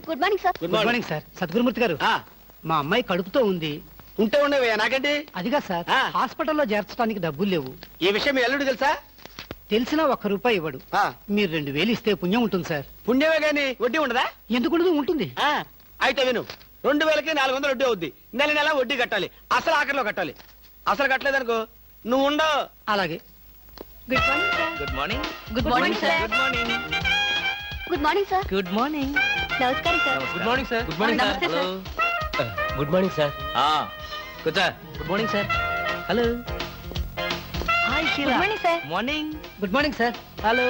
Good morning sir. Good morning sir. Sadgurumurthy గారు, మా అమ్మాయి కడుపుతో ఉంది. ఉంటే ఉండేవయ్యా, నాకంటే అదిగా సార్, హాస్పిటల్లో చేర్చడానికి డబ్బులు లేవు. ఈ విషయం మీ అల్లుడు తెలుసా? తెలిసినా ₹1 ఇవ్వడు. మీరు 2000 ఇస్తే పుణ్యం ఉంటుంది సార్. పుణ్యమే గాని వడ్డీ ఉండదా? ఎందుకు ఉంటుంది. అయితే విను, 2000కి 400 వడ్డీ అవుద్ది. నెల నెల వడ్డీ కట్టాలి, అసలు ఆఖరిలో కట్టాలి. అసలు కట్టలేదనుకో నువ్వు ఉండవు. అలాగే. Good morning sir. Good morning sir. Good morning sir. Good morning sir. Good morning. నమస్కారం sir. Good morning sir. Good morning నమస్తే సార్. Good morning sir. కూర్చో. Good morning sir. Hello. Hi good Sheela. Morning sir. Morning. Good morning sir. Hello.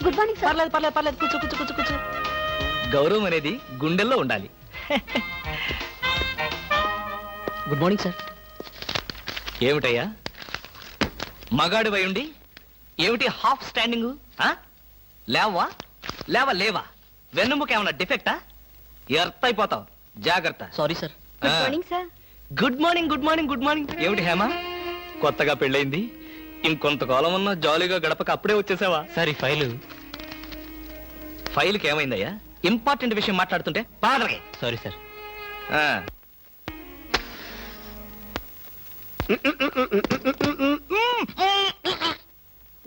Good morning sir. పర్లేదు కూర్చో. గౌరవం అనేది గుండెల్లో ఉండాలి. Good morning sir. ఏమిటయ్యా మగాడివై ఉండి ఏమిటి హాఫ్ స్టాండింగ్? లేవా వెన్నుముక ఏమన్నా డిఫెక్టా? ఎర్త్ అయిపోతావు, జాగ్రత్త. Sorry sir. Good morning sir. Good morning. ఏమిటి హేమ, కొత్తగా పెళ్ళైంది, ఇంకొంతకాలం ఉన్న జాలీగా గడపక అప్పుడే వచ్చేసావా? సార్, ఈ ఫైల్కి ఏమైందయ్యా? ఇంపార్టెంట్ విషయం మాట్లాడుతుంటే పాదరగే. Sorry sir.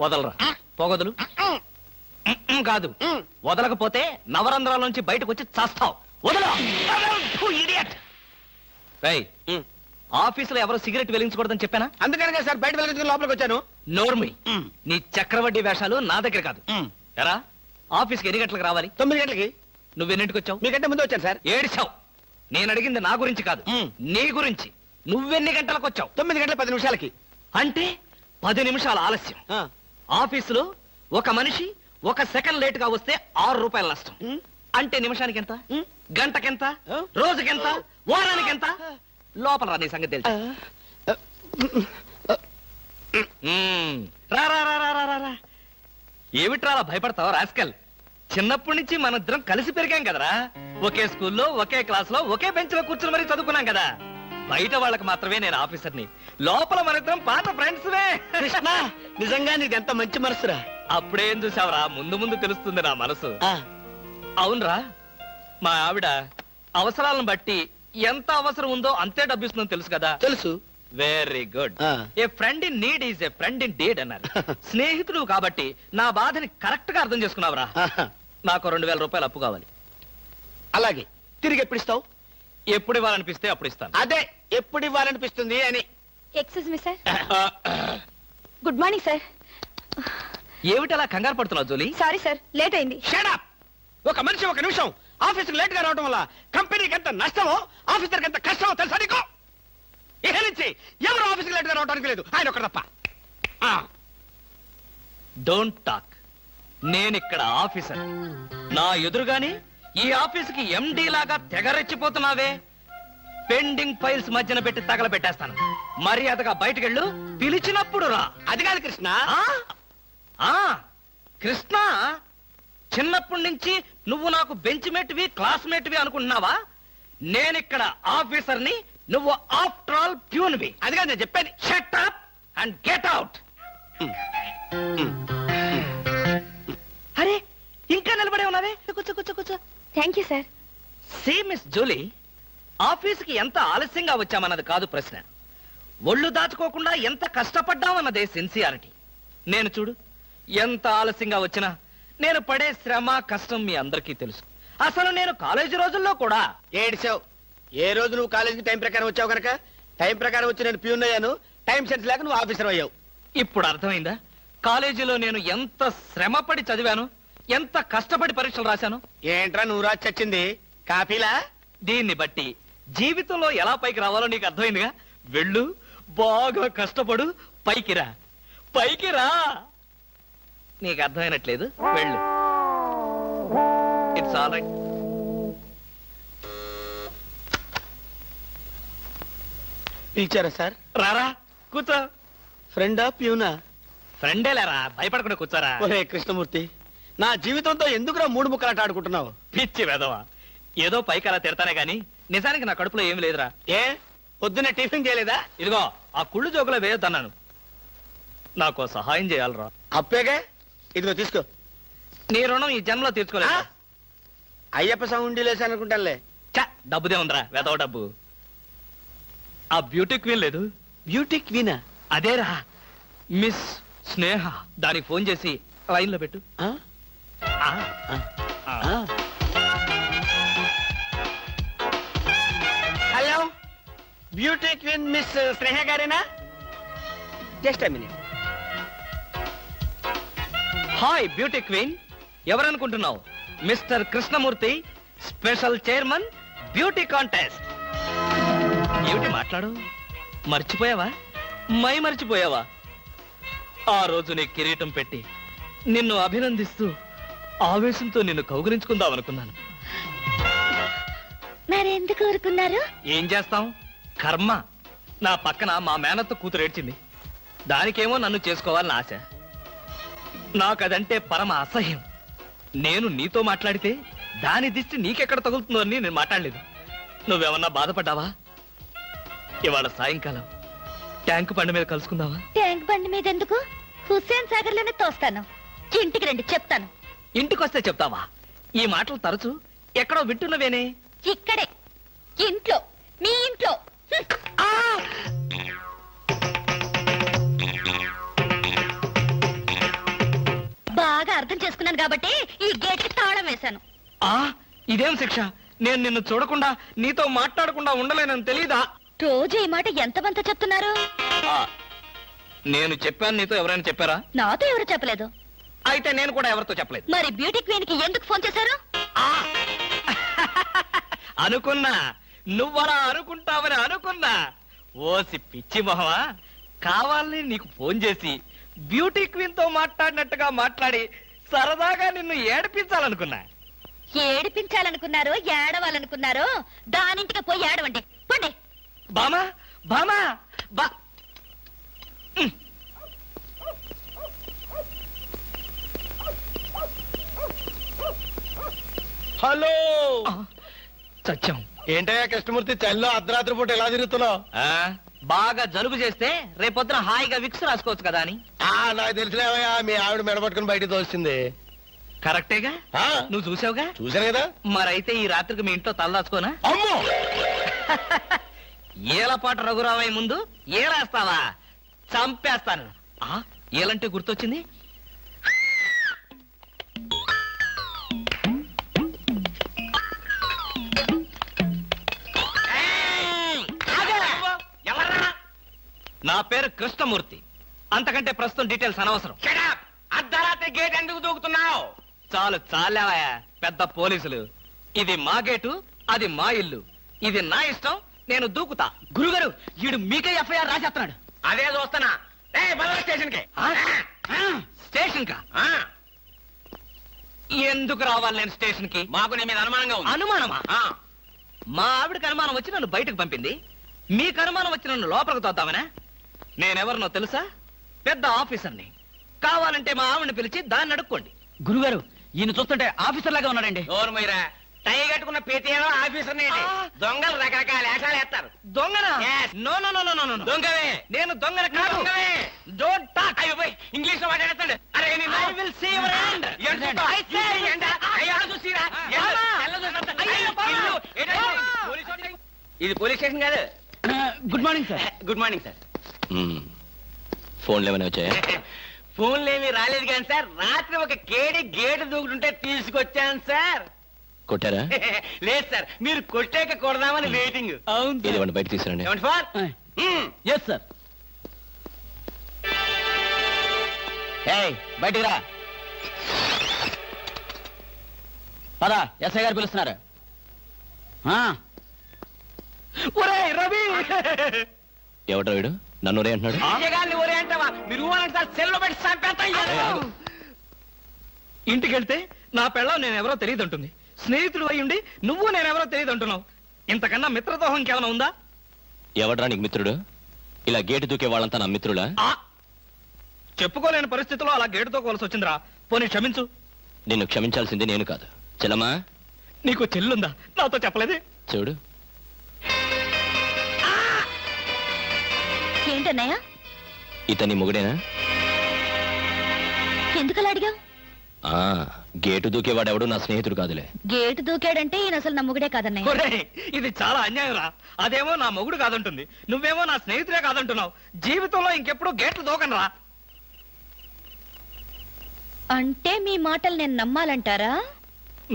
వదలరా, పోగొదలు. కాదు, వదలకపోతే నవరంధ్రాల నుంచి బయటకు వచ్చి చస్తావు. వదలు. ఆఫీసులో ఎవరో సిగరెట్ వెలిగించకూడదని చెప్పానా? అందుకనే సార్ బయట వెళ్ళి లోపలికి వచ్చాను. నోర్మి, నీ చక్రవడ్డీ వేషాలు నా దగ్గర కాదు. ఎరా, ఆఫీస్కి ఎన్ని గంటలకు రావాలి? 9 గంటలకి. నువ్వెన్నింటికి వచ్చావు? మీకంటే ముందు వచ్చాను సార్. ఏడిచావు. నేను అడిగింది నా గురించి కాదు, నీ గురించి. నువ్వెన్ని గంటలకు వచ్చావు? 9 గంటల 10 నిమిషాలకి. అంటే 10 నిమిషాల ఆలస్యం. ఆఫీసులో ఒక మనిషి 1 సెకండ్ లేట్ గా వస్తే ₹6 నష్టం. అంటే నిమిషానికి ఎంత? గంటకెంత? రోజుకెంత? వారానికి ఎంత? లోపల రా, నీ సంగతి తెలుసు. రా. ఏమిట్రా భయపడతావు రాస్కల్? చిన్నప్పటి నుంచి మనిద్దరం కలిసి పెరిగాం కదరా. ఒకే స్కూల్లో, ఒకే క్లాస్ లో, ఒకే బెంచ్ లో కూర్చుని మరీ చదువుకున్నాం కదా. బయట వాళ్ళకి మాత్రమే నేను ఆఫీసర్ని, లోపల మనిద్దరం పాత ఫ్రెండ్స్. కృష్ణ, నిజంగా నీకు ఎంత మంచి మనసురా. అప్పుడేం చూసావరా, ముందు తెలుస్తుంది నా మనసు. అవునరా, మా ఆవిడ అవసరాలను బట్టి ఎంత అవసరం ఉందో అంతే డబ్బిస్తుందని తెలుసు కదా. తెలుసు. Very good. A friend in need is a friend indeed అన్నారు. స్నేహితుడు కాబట్టి నా బాధని కరెక్ట్ గా అర్థం చేసుకున్నావురా. నాకు ₹2000 అప్పు కావాలి. అలాగే. తిరిగి ఎప్పుడు ఇస్తావు? ఎప్పుడు ఇవ్వాలనిపిస్తే అప్పుడు ఇస్తాను. అదే, ఎప్పుడు ఇవ్వాలనిపిస్తుంది అని. Excuse me sir. Good morning sir. ఏమిటి అలా కంగారు పడుతున్నావు జోలీ? సారీ సార్, లేట్ అయింది. Shut up. ఒక మనిషి 1 నిమిషం ఆఫీసుకు లేట్ గా రావడం వల్ల కంపెనీకి ఎంత నష్టమో, ఆఫీసర్కి ఎంత కష్టమో తెలుసా నీకు? ఇక నుంచి ఎవరు ఆఫీసుకు లేట్ గా రావడానికి లేదు, ఆయన ఒకరు తప్ప. Don't talk. నేనిక్కడ ఆఫీసర్. నా ఎదురుగాని ఈ ఆఫీసుకి ఎండి లాగా తెగరెచ్చిపోతున్నావే. పెండింగ్ ఫైల్స్ మధ్యన పెట్టి తగలబెట్టేస్తాను. మర్యాదగా బయటకెళ్ళు, పిలిచినప్పుడు రా. అది కాదు కృష్ణ. కృష్ణ, చిన్నప్పటి నుంచి నువ్వు నాకు బెంచ్ మేట్వి, క్లాస్మేట్వి అనుకుంటున్నావా? నేనిక్కడ ఆఫీసర్ని, నువ్వు ఆఫ్టర్ ఆల్ ప్యూన్వి. అది కాదు నేను చెప్పేది. Shut up and get out. అరే, ఇంకా నిలబడే ఉన్నావే? కూర్చో. Thank you sir. See miss Julie, ఆఫీసుకి ఎంత ఆలస్యంగా వచ్చామన్నది కాదు ప్రశ్న. ఒళ్ళు దాచుకోకుండా ఎంత కష్టపడ్డామన్నదే సిన్సియారిటీ. నేను చూడు, ఎంత ఆలస్యంగా వచ్చినా నేను పడే శ్రమ, కష్టం మీ అందరికీ తెలుసు. అసలు నేను కాలేజీ రోజుల్లో కూడా ఏడిచావు. ఏ రోజు నువ్వు కాలేజీకి టైం ప్రకారం వచ్చావు కనుక టైం ప్రకారం వచ్చి నేను ప్యూన్ అయ్యాను. టైం సెన్స్ లేక నువ్వు ఆఫీసర్ అయ్యావు. ఇప్పుడు అర్థమైందా కాలేజీలో నేను ఎంత శ్రమపడి చదివాను, ఎంత కష్టపడి పరీక్షలు రాశాను? ఏంట్రా నువ్వు రాసి చచ్చింది? కాపీలా? దీన్ని బట్టి జీవితంలో ఎలా పైకి రావాలో నీకు అర్థమైందిగా. వెళ్ళు, బాగా కష్టపడు, పైకి రా. నీకు అర్థమైనట్లేదు, వెళ్ళు. It's all right. పిలిచారా సార్? రారా, కూర్చో. ఫ్రెండా ప్యూనా? ఫ్రెండేలేరా, భయపడకుండా కూర్చోరా. ఒరే కృష్ణమూర్తి, నా జీవితంతో ఎందుకురా 3 ముక్కలాట ఆడుకుంటున్నావు? పిచ్చి వెదవా, ఏదో పైకి అలా తిడతానే గాని నిజానికి నా కడుపులో ఏం లేదురా. ఏ పొద్దున్నే టిఫిన్ చేయలేదా? ఇదిగో ఆ కుళ్ళు జోకులో వేయొద్దన్నాను. నాకు సహాయం చేయాలరా. అప్పేగా, ఇదిగో తీసుకో. నీ రుణం ఈ జన్మలో తీర్చుకోలేదా? అయ్యప్ప సౌండ్ లేసి అనుకుంటానులే. చ డబ్బుదే ఉందిరా వెదవ డబ్బు. ఆ బ్యూటీ క్వీన్ లేదు, బ్యూటీ క్వీనా? అదేరా మిస్ స్నేహ. దానికి ఫోన్ చేసి లైన్లో పెట్టు. ఆ? ఆ, ఆ. Hello, beauty queen Miss Sneha గారేనా? Just a minute. Hi beauty queen, ఎవరనుకుంటున్నావు? Mister Krishnamurthy, special chairman beauty contest. ఏమిటి మాట్లాడు? మర్చిపోయావా? మర్చిపోయావా? ఆ రోజు నీ కిరీటం పెట్టి నిన్ను అభినందిస్తూ ఆవేశంతో నిన్ను కౌగిలించుకుందామనుకున్నాను. మరెందుకు ఊరుకున్నారు? ఏం చేస్తాం, కర్మ. నా పక్కన మా మేనత్త కూతురు ఏడ్చింది. దానికేమో నన్ను చేసుకోవాలని ఆశ. నాకదంటే పరమ అసహ్యం. నేను నీతో మాట్లాడితే దాని దిష్టి నీకెక్కడ తగులుతుందో అని నేను మాట్లాడలేదు. నువ్వేమన్నా బాధపడ్డావా? ఇవాళ సాయంకాలం ట్యాంకు బండి మీద కలుసుకుందావా? ట్యాంక్ బండి మీద ఎందుకు? హుస్సేన్ సాగర్ లోనే తోస్తాను. ఇంటికి రండి, చెప్తాను. ఇంటికొస్తే చెప్తావా? ఈ మాటలు తరచు ఎక్కడో వింటున్నవేనే. ఇక్కడే, ఇంట్లో, మీ ఇంట్లో. ఆ! బాగా అర్థం చేసుకున్నాను కాబట్టి ఈ గేట్ కి తాళం వేశాను. ఆ, ఇదేం శిక్ష? నేను నిన్ను చూడకుండా నీతో మాట్లాడకుండా ఉండలేనని తెలీదా? రోజు ఈ మాట ఎంతమంత చెప్తున్నారు? ఆ, నేను చెప్పాను, నీతో ఎవరైనా చెప్పారా? నాతో ఎవరు చెప్పలేదు. అయితే నేను కూడా ఎవరితో చెప్పలేదు. మరి బ్యూటీ క్వీన్ కి ఎందుకు ఫోన్ చేశారు? ఆ! అనుకున్నా, నువ్వలా అనుకుంటావని అనుకున్నా. ఓసి పిచ్చి మొహమా, కావాలని నీకు ఫోన్ చేసి బ్యూటీ క్వీన్ తో మాట్లాడినట్టుగా మాట్లాడి సరదాగా నిన్ను ఏడిపించాలనుకున్నా. ఏడిపించాలనుకున్నారో ఏడవాలనుకున్నారో దానింటికి పోయి ఏడవండి. పండి. బామా బామా బా హలో, ఆ, చచ్చాం. ఏంటయ్యా కృష్ణమూర్తి, చల్లో అర్ధరాత్రి పూట ఎలా తిరుగుతున్నావు? ఆ, బాగా జలుబు చేస్తే రేపొద్దున హాయిగా విక్స్ రాసుకోవచ్చు కదా అని. నాకు తెలిసినవయ్యా, మీ ఆవిడ మెడపట్టుకుని బయటికి తోస్తుంది. కరెక్టేగా, ఆ, నువ్వు చూసావుగా. చూశాను కదా. మరైతే ఈ రాత్రికి మీ ఇంట్లో తలదాచుకోనా? అమ్మో, ఏలపాట రఘురావయ్య ముందు ఏలేస్తావా? చంపేస్తాను. ఆ, ఏలంటే గుర్తొచ్చింది. నా పేరు కృష్ణమూర్తి. అంతకంటే ప్రస్తుతం డీటెయిల్స్ అనవసరం. అర్ధరాత్రి గేట్ ఎందుకు దూకుతున్నావు? చాలు చాలావయ్యా, పెద్ద పోలీసులు. ఇది మా గేటు, అది మా ఇల్లు. ఇది నా ఇష్టం, నేను దూకుతా. గురుగారు, వీడు మీకే ఎఫ్ఐఆర్ రాసేస్తున్నాడు. అదే చూస్తున్నా. స్టేషన్ కి. స్టేషన్ కా? ఎందుకు రావాలి నేను స్టేషన్ కి? మాకు నీ మీద అనుమానంగా ఉంది. అనుమానమా? మా ఆవిడకి అనుమానం వచ్చి నన్ను బయటకు పంపింది. మీకు అనుమానం వచ్చి నన్ను లోపలికి తోద్దామనా? నేనెవరినో తెలుసా? పెద్ద ఆఫీసర్ని. కావాలంటే మా ఆవిడని పిలిచి దాన్ని అడుక్కోండి. గురుగారు, ఈయన చూస్తుంటే ఆఫీసర్ లాగా ఉన్నాడండి. నోరు మీరా, టై కట్టుకున్న ప్రతిలో ఆఫీసర్ దొంగలు రకరకాల వేషాలు వేస్తారు. దొంగనా? Yes. No no no no no no. దొంగవే. నేను దొంగన కాదు. దొంగవే. Don't talk. అయ్యో పోయ్, ఇంగ్లీష్ లో మాట్లాడతాడు. అరే నిన్ను. I will see your hand. ఏం చూస్తావ్? I say ఈ ఎండ, అయ్యో చూసిరా. ఎండ, బామా. తెల్ల చూస్తా. అయ్యో, అయ్యో, బామా. ఇల్లు. ఏంటో బామా. Police station. ఇది పోలీస్ స్టేషన్ కాదు. Good morning sir. Good morning sir. ఫోన్లు ఏమైనా వచ్చాయా? ఫోన్లు ఏమీ రాలేదు కానీ సార్, రాత్రి ఒక కేడి గేటు దూకుతుంటే తీసుకొచ్చాను సార్. కొట్టారా? లేదు సార్, మీరు కొట్టాక కొడదామని వెయిటింగ్. ఇది ఇవ్వండి, బయట తీసుకురండి. ఏమండి ఫార్? Yes sir. బయటికి రా. పదా, ఎస్ఐ గారు పిలుస్తున్నారు. ఒరేయ్ రవి, ఎవడ్రా వీడు? నన్ను రే అంటున్నాడు. విజయగారిని ఒరే అంటావా? మీరు ఊరంటే సార్ సెల్లో పెట్టి చంపేస్తాం. ఇంటికి వెళ్తే నా పెళ్ళం నేనెవరో తెలియదు అంటుంది. స్నేహితుడు అయ్యుండి నువ్వు నేనెవరో తెలియదు అంటున్నావు. ఇంతకన్నా మిత్రదోహం ఇంకేమైనా ఉందా? ఎవడ్రా నీకు మిత్రుడు? ఇలా గేటు దూకే వాళ్ళంతా నా మిత్రుడా? ఆ, చెప్పుకోలేని పరిస్థితిలో అలా గేటుతో కోల్సి వచ్చిందిరా. పోనీ క్షమించు. నిన్ను క్షమించాల్సింది నేను కాదు. చెల్లమ్మా, నీకు చెల్లుందా? నాతో చెప్పలేదే. చూడు, ఏంటన్నయ్య? ఇతని మొగుడేనా? ఎందుకలా అడిగావు? ఆ గేటు దూకేవాడెవడు నా స్నేహితుడు కాదులే. గేటు దూకాడంటే ఈయన అసలు నమ్ముగుడే కాదన్నయ్య. ఒరేయ్, ఇది చాలా అన్యాయం రా. అదేమో నా మొగుడు కాదంటుంది, నువ్వేమో నా స్నేహితుడే కాదంటున్నావు. జీవితంలో ఇంకెప్పుడు గేట్లు దూకనరా. అంటే మీ మాటలు నేను నమ్మాలంటారా?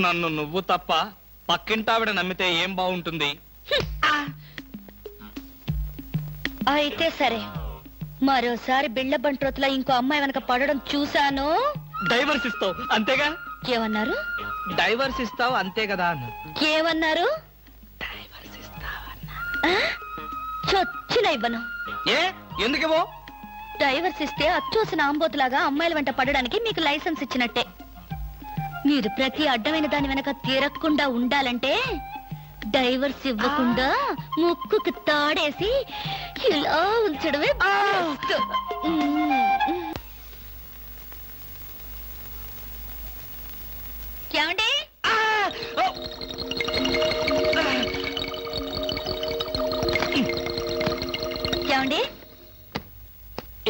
నన్ను నువ్వు తప్ప పక్కింటావిడ నమ్మితే ఏం బాగుంటుంది? అయితే సరే, మరోసారి బిళ్ళ బంట్రోతులా ఇంకో అమ్మాయి వెనక పడడం చూశాను. డైవర్స్ ఇస్తావు అంతేగా? ఏమన్నారు? డైవర్స్ ఇస్తావు అంతే కదా అన్న. ఏమన్నారు? డైవర్స్ ఇస్తావన్నా. ఆ? చొచ్చున ఇవ్వను. ఏ ఎందుకేవో? డైవర్స్ ఇస్తే అచ్చోసిన ఆంబోతులాగా అమ్మాయిల వెంట పడడానికి మీకు లైసెన్స్ ఇచ్చినట్టే. మీరు ప్రతి అడ్డమైన దాని వెనక తిరగకుండా ఉండాలంటే డైవర్స్ ఇవ్వకుండా ముక్కుకు తాడేసి ఇలా ఉంచడమే best. ఏమండి? ఏమండి?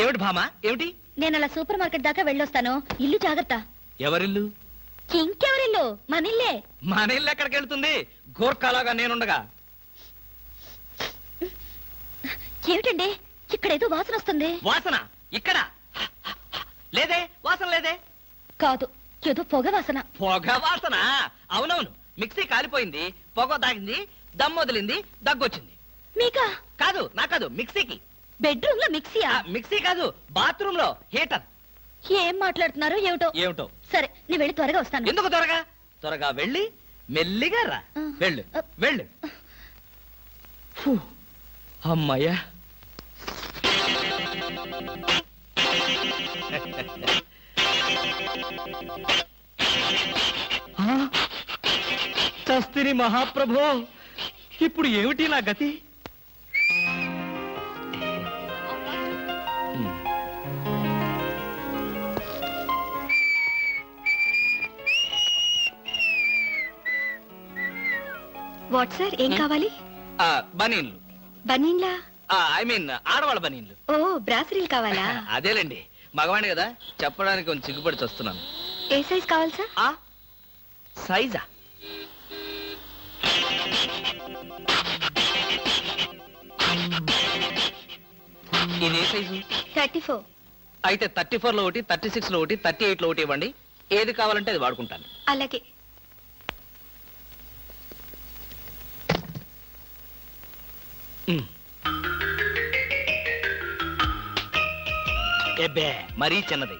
ఏమిటి భామా, ఏమిటి? నేను అలా సూపర్ మార్కెట్ దాకా వెళ్ళొస్తాను. ఇల్లు జాగ్రత్త. ఎవరిల్లు? ఇంకెవరిల్లు? మనిల్లే. మన ఇల్లు ఎక్కడికి వెళ్తుంది? గోర్ఖాలాగా నేనుండగా. ఏమిటండి ఇక్కడేదో వాసన వస్తుంది? వాసన ఇక్కడ లేదే, వాసన లేదే. కాదు, ఏదో పొగ వాసన. పొగ వాసన? అవునవును, మిక్సీ కాలిపోయింది, పొగ తాగింది, దమ్ వదిలింది, దగ్గొచ్చింది. మీకా? కాదు, నా కాదు, మిక్సీకి. బెడ్రూమ్ లో మిక్సీయా? మిక్సీ కాదు, బాత్రూమ్ లో హీటర్. ఏం మాట్లాడుతున్నారు ఏమిటో? ఏమిటో? సరే, నీ వెళ్ళి త్వరగా వస్తాను. ఎందుకు త్వరగా? త్వరగా వెళ్ళి మెల్లిగా రా. వెళ్ళు వెళ్ళు. ఫు, అమ్మయ్యా. చస్తిని మహాప్రభో, ఇప్పుడు ఏమిటి నా గతి? వాట్ సార్, ఏం కావాలి? బనీన్లు. బనీన్లా? ఐ మీన్ ఆడవాళ్ళ బనీన్లు. ఓ, బ్రాసరీలు కావాలా? అదేలేండి, మగవాణి కదా, చెప్పడానికి కొంచెం సిగ్గుపడి వస్తున్నాను. ఏ సైజ్ కావాలి సార్? సైజా? ఇది ఏ సైజు? 34. అయితే 34 లో ఒకటి, 36 లో ఒకటి, 38 లో ఒకటి ఇవ్వండి. ఏది కావాలంటే అది వాడుకుంటాను. అలాగే. ఎబ్బే, మరీ చిన్నది.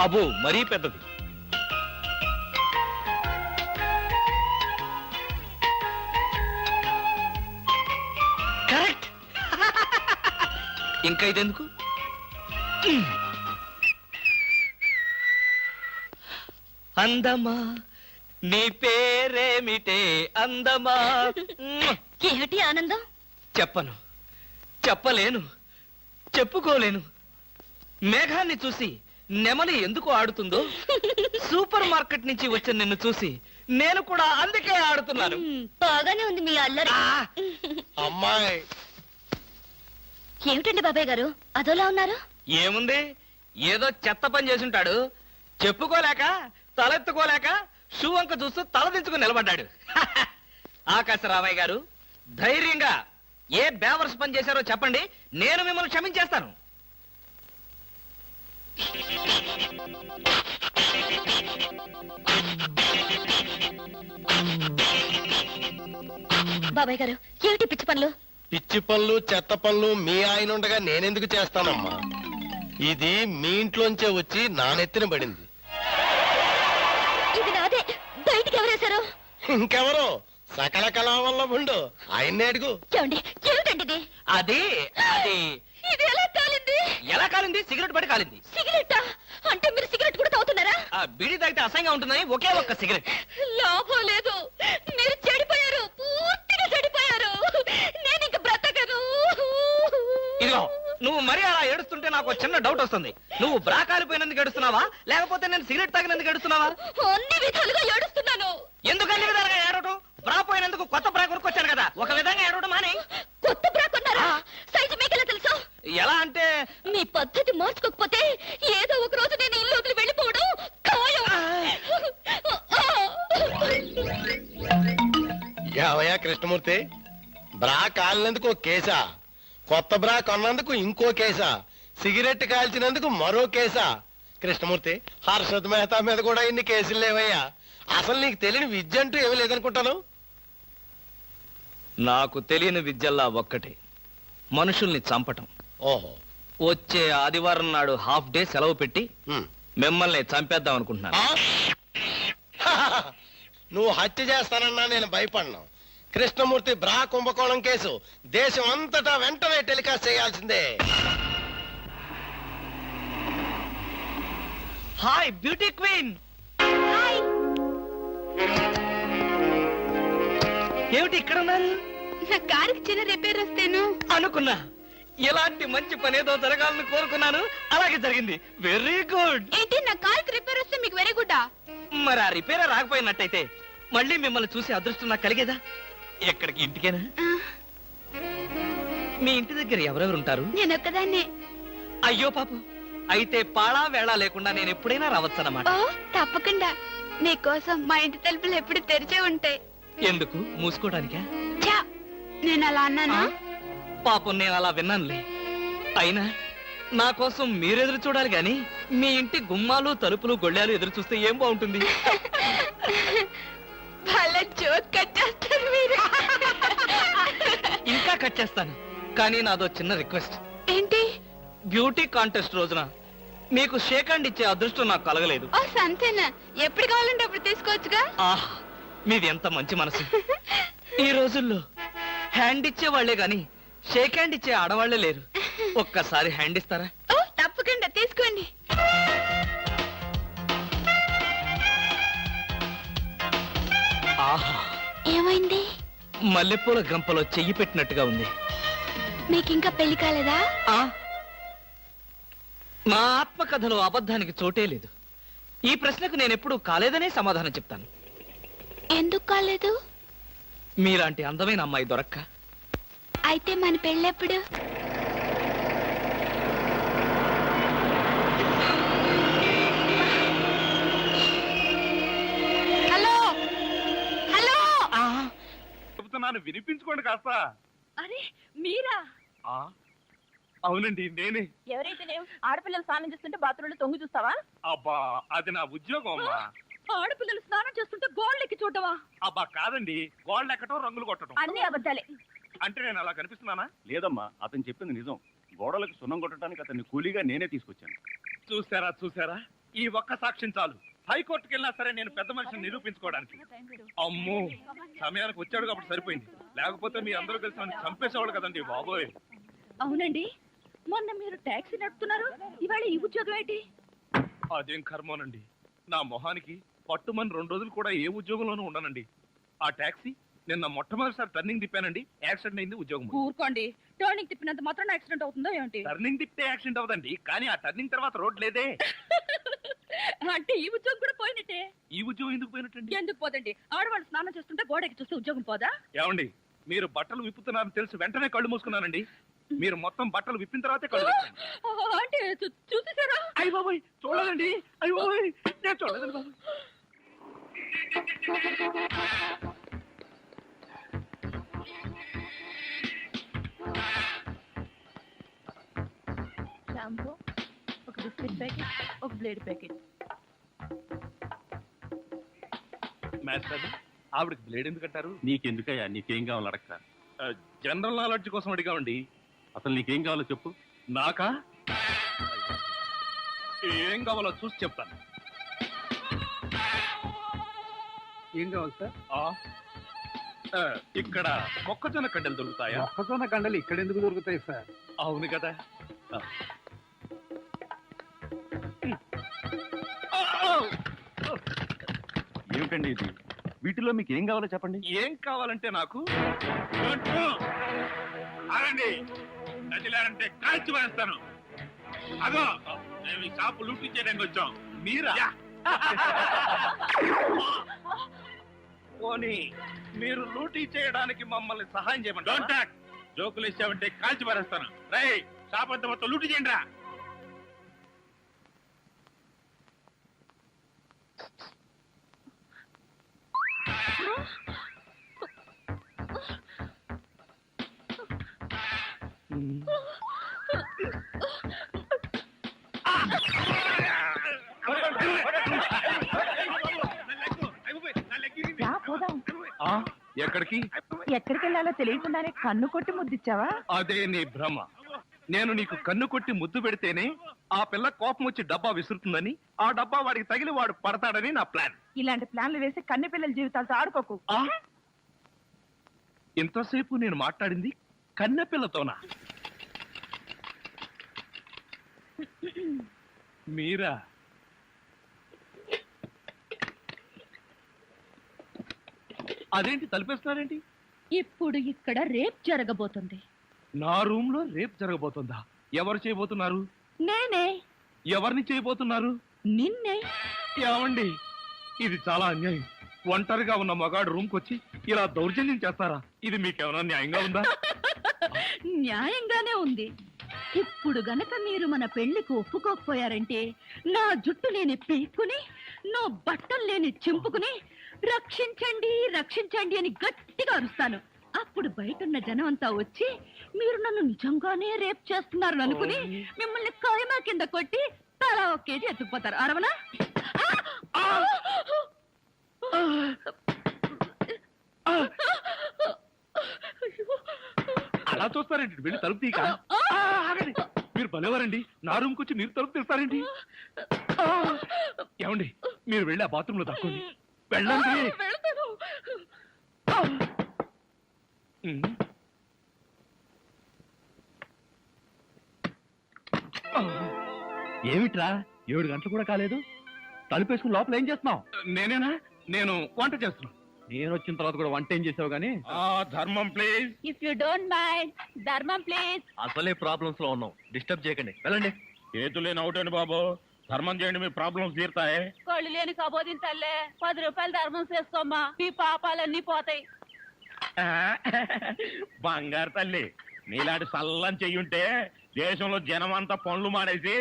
అబ్బో, మరీ పెద్దది. కరెక్ట్. ఇంకా ఇదెందుకు? అందమా నీ పేరేమిటే అందమా? ఏమిటి ఆనందం? చెప్పను, చెప్పలేను, చెప్పుకోలేను. మేఘాన్ని చూసి నెమలి ఎందుకు ఆడుతుందో, సూపర్ మార్కెట్ నుంచి వచ్చిన నిన్ను చూసి నేను కూడా అందుకే ఆడుతున్నాను. బాగానే ఉంది మీ అల్లరి. అమ్మాయి ఏమిటండి బాబాయ్ గారు అదోలా ఉన్నారు? ఏముంది, ఏదో చెత్త పని చేసుంటాడు. చెప్పుకోలేక, తలెత్తుకోలేక షూ వంక చూస్తూ తలదించుకుని నిలబడ్డాడు. ఆకాశరామయ్య గారు, ధైర్యంగా ఏ బేవర్స్ పని చేశారో చెప్పండి, నేను మిమ్మల్ని క్షమించేస్తాను. బాబాయ్ గారు, ఏమిటి పిచ్చి పనులు? పిచ్చి పనులు చెత్త పనులు మీ ఆయన ఉండగా నేనెందుకు చేస్తానమ్మా? ఇది మీ ఇంట్లోంచే వచ్చి నా నెత్తిన పడింది. ఇది నాదే, బయటికి ఎవరేశారు? ఇంకెవరో సకల కళావల్లభుండు, ఆయన్నే అడుగు. ఏమండి, ఏమిటండి ఇది? అది అది ఇది ఎలా కాలింది? ఎలా కాలింది? సిగరెట్ పడి కాలింది. సిగరెట్టా? అంటే మీరు సిగరెట్ కూడా తాగుతున్నారా? ఆ బీడీ తాగితే అసహ్యంగా ఉంటుందని ఒకే ఒక్క సిగరెట్. లాభం లేదు, మీరు చెడిపోయారు, పూర్తిగా చెడిపోయారు. నేను ఇంక బ్రతకను. ఇదిగో, నువ్వు మరీ అలా ఏడుస్తుంటే నాకు ఒక చిన్న డౌట్ వస్తుంది. నువ్వు బ్రా కాలిపోయినందుకు ఏడుస్తున్నావా, లేకపోతే నేను సిగరెట్ తాగినందుకు ఏడుస్తున్నావా? అన్ని విధాలుగా ఏడుస్తున్నాను. ఎందుకు అన్ని విధాలుగా ఏడవటం? బ్రా పోయినందుకు కొత్త బ్రా కొనుక్కొచ్చాను కదా, ఒక విధంగా ఏడవడం మానే. కొత్త బ్రా కొన్నారా? సైజు మీకెలా తెలుసు? కృష్ణమూర్తి బ్రా కాలినందుకు ఒక కేసా, కొత్త బ్రా కొన్నందుకు ఇంకో కేసా, సిగరెట్ కాల్చినందుకు మరో కేసా? కృష్ణమూర్తి, హర్షద్ మెహతా మీద కూడా ఇన్ని కేసులు లేవయ్యా. అసలు నీకు తెలియని విద్య అంటూ ఏమీ లేదనుకుంటాను. నాకు తెలియని విద్యల్లా ఒక్కటే, మనుషుల్ని చంపటం. ఓహో. వచ్చే ఆదివారం నాడు హాఫ్ డే సెలవు పెట్టి ఉమ్. మిమ్మల్ని చంపేద్దాం అనుకుంటున్నాను. ఆ? నువ్వు హత్య చేస్తానన్నా నేను భయపడను. కృష్ణమూర్తి బ్రా కుంభకోణం కేసు దేశం అంతటా వెంటనే టెలికాస్ట్ చేయాల్సిందే. Hi beauty queen. ఏమిటి ఇక్కడ ఉన్నారు? నా కారుకి చిన్న రిపేర్ వస్తేను అనుకున్నా ఇలాంటి మంచి పని ఏదో జరగాలని కోరుకున్నాను, అలాగే జరిగింది. Very good. ఏంటి నా కారుకి రిపేర్ వస్తే మీకు వెరీ గుడ్? మరి ఆ రిపేర్ రాకపోయినట్టయితే మళ్ళీ మిమ్మల్ని చూసి అదృష్టం నాకు కలిగేదా? ఎక్కడికి? ఇంటికేనా? మీ ఇంటి దగ్గర ఎవరెవరు ఉంటారు? నేను ఒక్కదాన్నే. అయ్యో పాపం, అయితే పాళా వేళ లేకుండా నేను ఎప్పుడైనా రావచ్చన్నమాట. ఓ తప్పకుండా. నీకోసం మా ఇంటి తలుపులు ఎప్పుడు తెరిచే ఉంటాయి. ఎందుకు? మూసుకోవడానికా? ఛా, నేను అలా అన్నానా? పాపం నేను అలా విన్నానులే. అయినా నా కోసం మీరెదురు చూడాలి గాని మీ ఇంటి గుమ్మాలు తలుపులు గొళ్ళాలు ఎదురు చూస్తే ఏం బాగుంటుంది? భలే జోక్ కట్టేస్తారు మీరు. ఇంకా కట్ చేస్తాను, కానీ నాదో చిన్న రిక్వెస్ట్. ఏంటి? బ్యూటీ కాంటెస్ట్ రోజున మీకు షేక్ హ్యాండ్ ఇచ్చే అదృష్టం నాకు కలగలేదు. ఓ సంతేనా? ఎప్పుడు కావాలంటే అప్పుడు తీసుకోవచ్చుగా. ఆహ్, మీది ఎంత మంచి మనసు. ఈ రోజుల్లో హ్యాండ్ ఇచ్చే వాళ్లే గాని షేక్ హ్యాండ్ ఇచ్చే ఆడవాళ్లే లేరు. ఒక్కసారి హ్యాండ్ ఇస్తారా? ఓ తప్పకుండా తీసుకోండి. ఆహా, ఏమైంది? మల్లెపూల గంపలో చెయ్యి పెట్టినట్టుగా ఉంది. మీకింకా పెళ్లి కాలేదా? ఆ, నా ఆత్మకథలో అబద్ధానికి చోటే లేదు. ఈ ప్రశ్నకు నేనెప్పుడు కాలేదనే సమాధానం చెప్తాను. ఎందుకు కాలేదు? మీలాంటి అందమైన అమ్మాయి దొరక్క. అయితే మన పెళ్ళెప్పుడు? Hello hello. చెబుతున్నాను, వినిపించుకోండి కాస్త. అరే మీరా? అవునండి, నేనే. ఎవరైతే ఆడపిల్లలు స్నానం చేస్తుంటే బాత్రూంలో తొంగి చూస్తావా? అబ్బా, అది నా ఉద్యోగం అమ్మా. ఆడపిల్లలు స్నానం చేస్తుంటే గోళ్ళెక్కి చూడవా? అబ్బా కాదండి, గోళ్ళు ఎక్కటం రంగులు కొట్టడం. అన్ని అబద్ధాలే. అంటే నేను అలా కనిపిస్తున్నానా? లేదమ్మా, అతను చెప్పింది నిజం. గోడలకు సున్నం కొట్టడానికి అతన్ని కూలీగా నేనే తీసుకొచ్చాను. చూసారా, ఈ ఒక్క సాక్ష్యం చాలు. హైకోర్టుకి వెళ్ళినా సరే నేను పెద్ద మనిషిని నిరూపించుకోవడానికి. అమ్మో, సమయానికి వచ్చాడు కాబట్టి సరిపోయింది. లేకపోతే మీ అందరూ కలిసి నన్ను చంపేసేవాడు కదండి బాబోయ్. అవునండి, మొన్న మీరు టాక్సీ నడుపుతున్నారు, ఇవాళ ఈ ఉద్యోగం ఏంటి? అదేం కర్మోనండి, నా మొహానికి పట్టుమని 2 రోజులు కూడా ఏ ఉద్యోగంలోనూ ఉండనండి. ఆ టాక్సీ నిన్న మొట్టమొదటిసారి టర్నింగ్ తిప్పానండి, యాక్సిడెంట్ అయింది, ఉద్యోగం పోయింది. ఊరుకోండి, టర్నింగ్ తిప్పినంత మాత్రం యాక్సిడెంట్ అవుతుందో ఏంటి? టర్నింగ్ తిప్పితే యాక్సిడెంట్ అవదండి, కానీ ఆ టర్నింగ్ తర్వాత రోడ్ లేదే. అంటే ఈ ఉద్యోగం కూడా పోయినట్టే. ఈ ఉద్యోగం ఎందుకు పోయినట్టండి? ఎందుకు పోదండి? ఆడవాళ్ళు స్నానం చేస్తుంటే గోడకి చూస్తే ఉద్యోగం పోదా? ఏమండి, మీరు బట్టలు విప్పుతున్నారని తెలిసి వెంటనే కళ్ళు మూసుకున్నానండి. మీరు మొత్తం బట్టలు విప్పిన తర్వాతే కళ్ళు తెరిచాను. అంటే చూసేసారా? అయ్య బాబోయ్, చూడలేదండి. అయ్య బాబోయ్, నేను చూడలేదండి బాబు. షాంపూ, ఒక బిస్కెట్ ప్యాకెట్, ఒక బ్లేడ్ ప్యాకెట్. మాస్టర్, ఆవిడకి బ్లేడ్ ఎందుకు అంటారు? నీకెందుకయ్యా, నీకేం కావాలో అడగతా. జనరల్ నాలెడ్జ్ కోసం అడిగామండి. అసలు నీకేం కావాలో చెప్పు. నాకా? ఏం కావాలో చూసి చెప్తాను. ఏం కావాలి సార్? ఇక్కడ మొక్కజొన్న కండలు దొరుకుతాయా? మొక్కజొన్న కండలు ఇక్కడ ఎందుకు దొరుకుతాయి సార్? అవును కదా. ఏమిటండి ఇది? వీటిలో మీకు ఏం కావాలో చెప్పండి. ఏం కావాలంటే నాకు ఆగండి, నదిలారంటే కాల్చి వేస్తాను. అదో మేము ఈ షాపు లూటీ చేయడానికి వచ్చాం. మీరా? పోనీ మీరు లూటీ చేయడానికి మమ్మల్ని సహాయం చేయమంటారా? జోకులు ఇచ్చామంటే కాల్చి పారేస్తాను. రై, షాప్ అంతా మొత్తం లూటీ చేయండి రా. రా, పోదాం. ఎక్కడికి? ఎక్కడికి వెళ్ళాలో తెలియకుండానే కన్ను కొట్టి ముద్దిచ్చావా? అదే నీ భ్రమ. నేను నీకు కన్ను కొట్టి ముద్దు పెడితేనే ఆ పిల్ల కోపం వచ్చి డబ్బా విసురుతుందని, ఆ డబ్బా వాడికి తగిలి వాడు పడతాడని నా ప్లాన్. ఇలాంటి ప్లాన్లు వేసి కన్నె పిల్లల జీవితాలతో ఆడుకోకు. ఇంతసేపు నేను మాట్లాడింది కన్నె పిల్లతోనా? మీరా? అదేంటి తలిపేస్తున్నారేంటి? ఇప్పుడు ఇక్కడ రేప్ జరగబోతుంది. నా రూమ్ లో రేపు జరగబోతుందా? ఎవరు చేయబోతున్నారు? నేనే. ఎవరిని చేయబోతున్నారు? నిన్నే. ఏమండి, ఇది చాలా అన్యాయం. ఒంటరిగా ఉన్న మగాడు రూమ్ కొచ్చి ఇలా దౌర్జన్యం చేస్తారా? ఇది మీకేమైనా న్యాయంగా ఉందా? న్యాయంగానే ఉంది. ఇప్పుడు గనక మీరు మన పెళ్లికి ఒప్పుకోకపోయారంటే నా జుట్టు లేని పీక్కుని, నా బట్టలు లేని చింపుకుని రక్షించండి రక్షించండి అని గట్టిగా అరుస్తాను. అప్పుడు బయటున్న జనం అంతా వచ్చి మీరు నన్ను నిజంగానే రేప్ చేస్తున్నారు అనుకుని మిమ్మల్ని కాయమా కింద కొట్టి తలా ఒక కేజీ ఎత్తుకుపోతారు. అరవనా? అలా చూస్తారేంటి? వెళ్ళి తలుపు తీక. ఆగండి, మీరు భలేవారండి. నా రూమ్ కొచ్చి మీరు తలుపు తీస్తారేంటి? ఏమండి, మీరు వెళ్ళి ఆ బాత్రూమ్ లో తక్కువండి. వెళ్ళండి. ఏమిట్రా 7 గంటలు కూడా కాలేదు, తలుపేసుకుని లోపల ఏం చేస్తున్నావు? నేనేనా? నేను వంట చేస్తున్నాను. నేను వచ్చిన తర్వాత కూడా వంట ఏం చేసావు గానీ? ధర్మం please. If you don't mind, ధర్మం ప్లీజ్. అసలే ప్రాబ్లమ్స్ లో ఉన్నాం, డిస్టర్బ్ చేయకండి, వెళ్ళండి. చేతులేని అవుటండి బాబు, ధర్మం చేయండి, మీ ప్రాబ్లమ్స్ తీరుతాయి. కళ్ళు లేని కబోదిన తల్లే 10 రూపాయలు ధర్మం చేసుకోమ్మా, మీ పాపాలన్నీ పోతాయి. బంగారు తల్లి, నీలాంటి సల్లం చెయ్యుంటే దేశంలో జనం అంతా పనులు మానేసి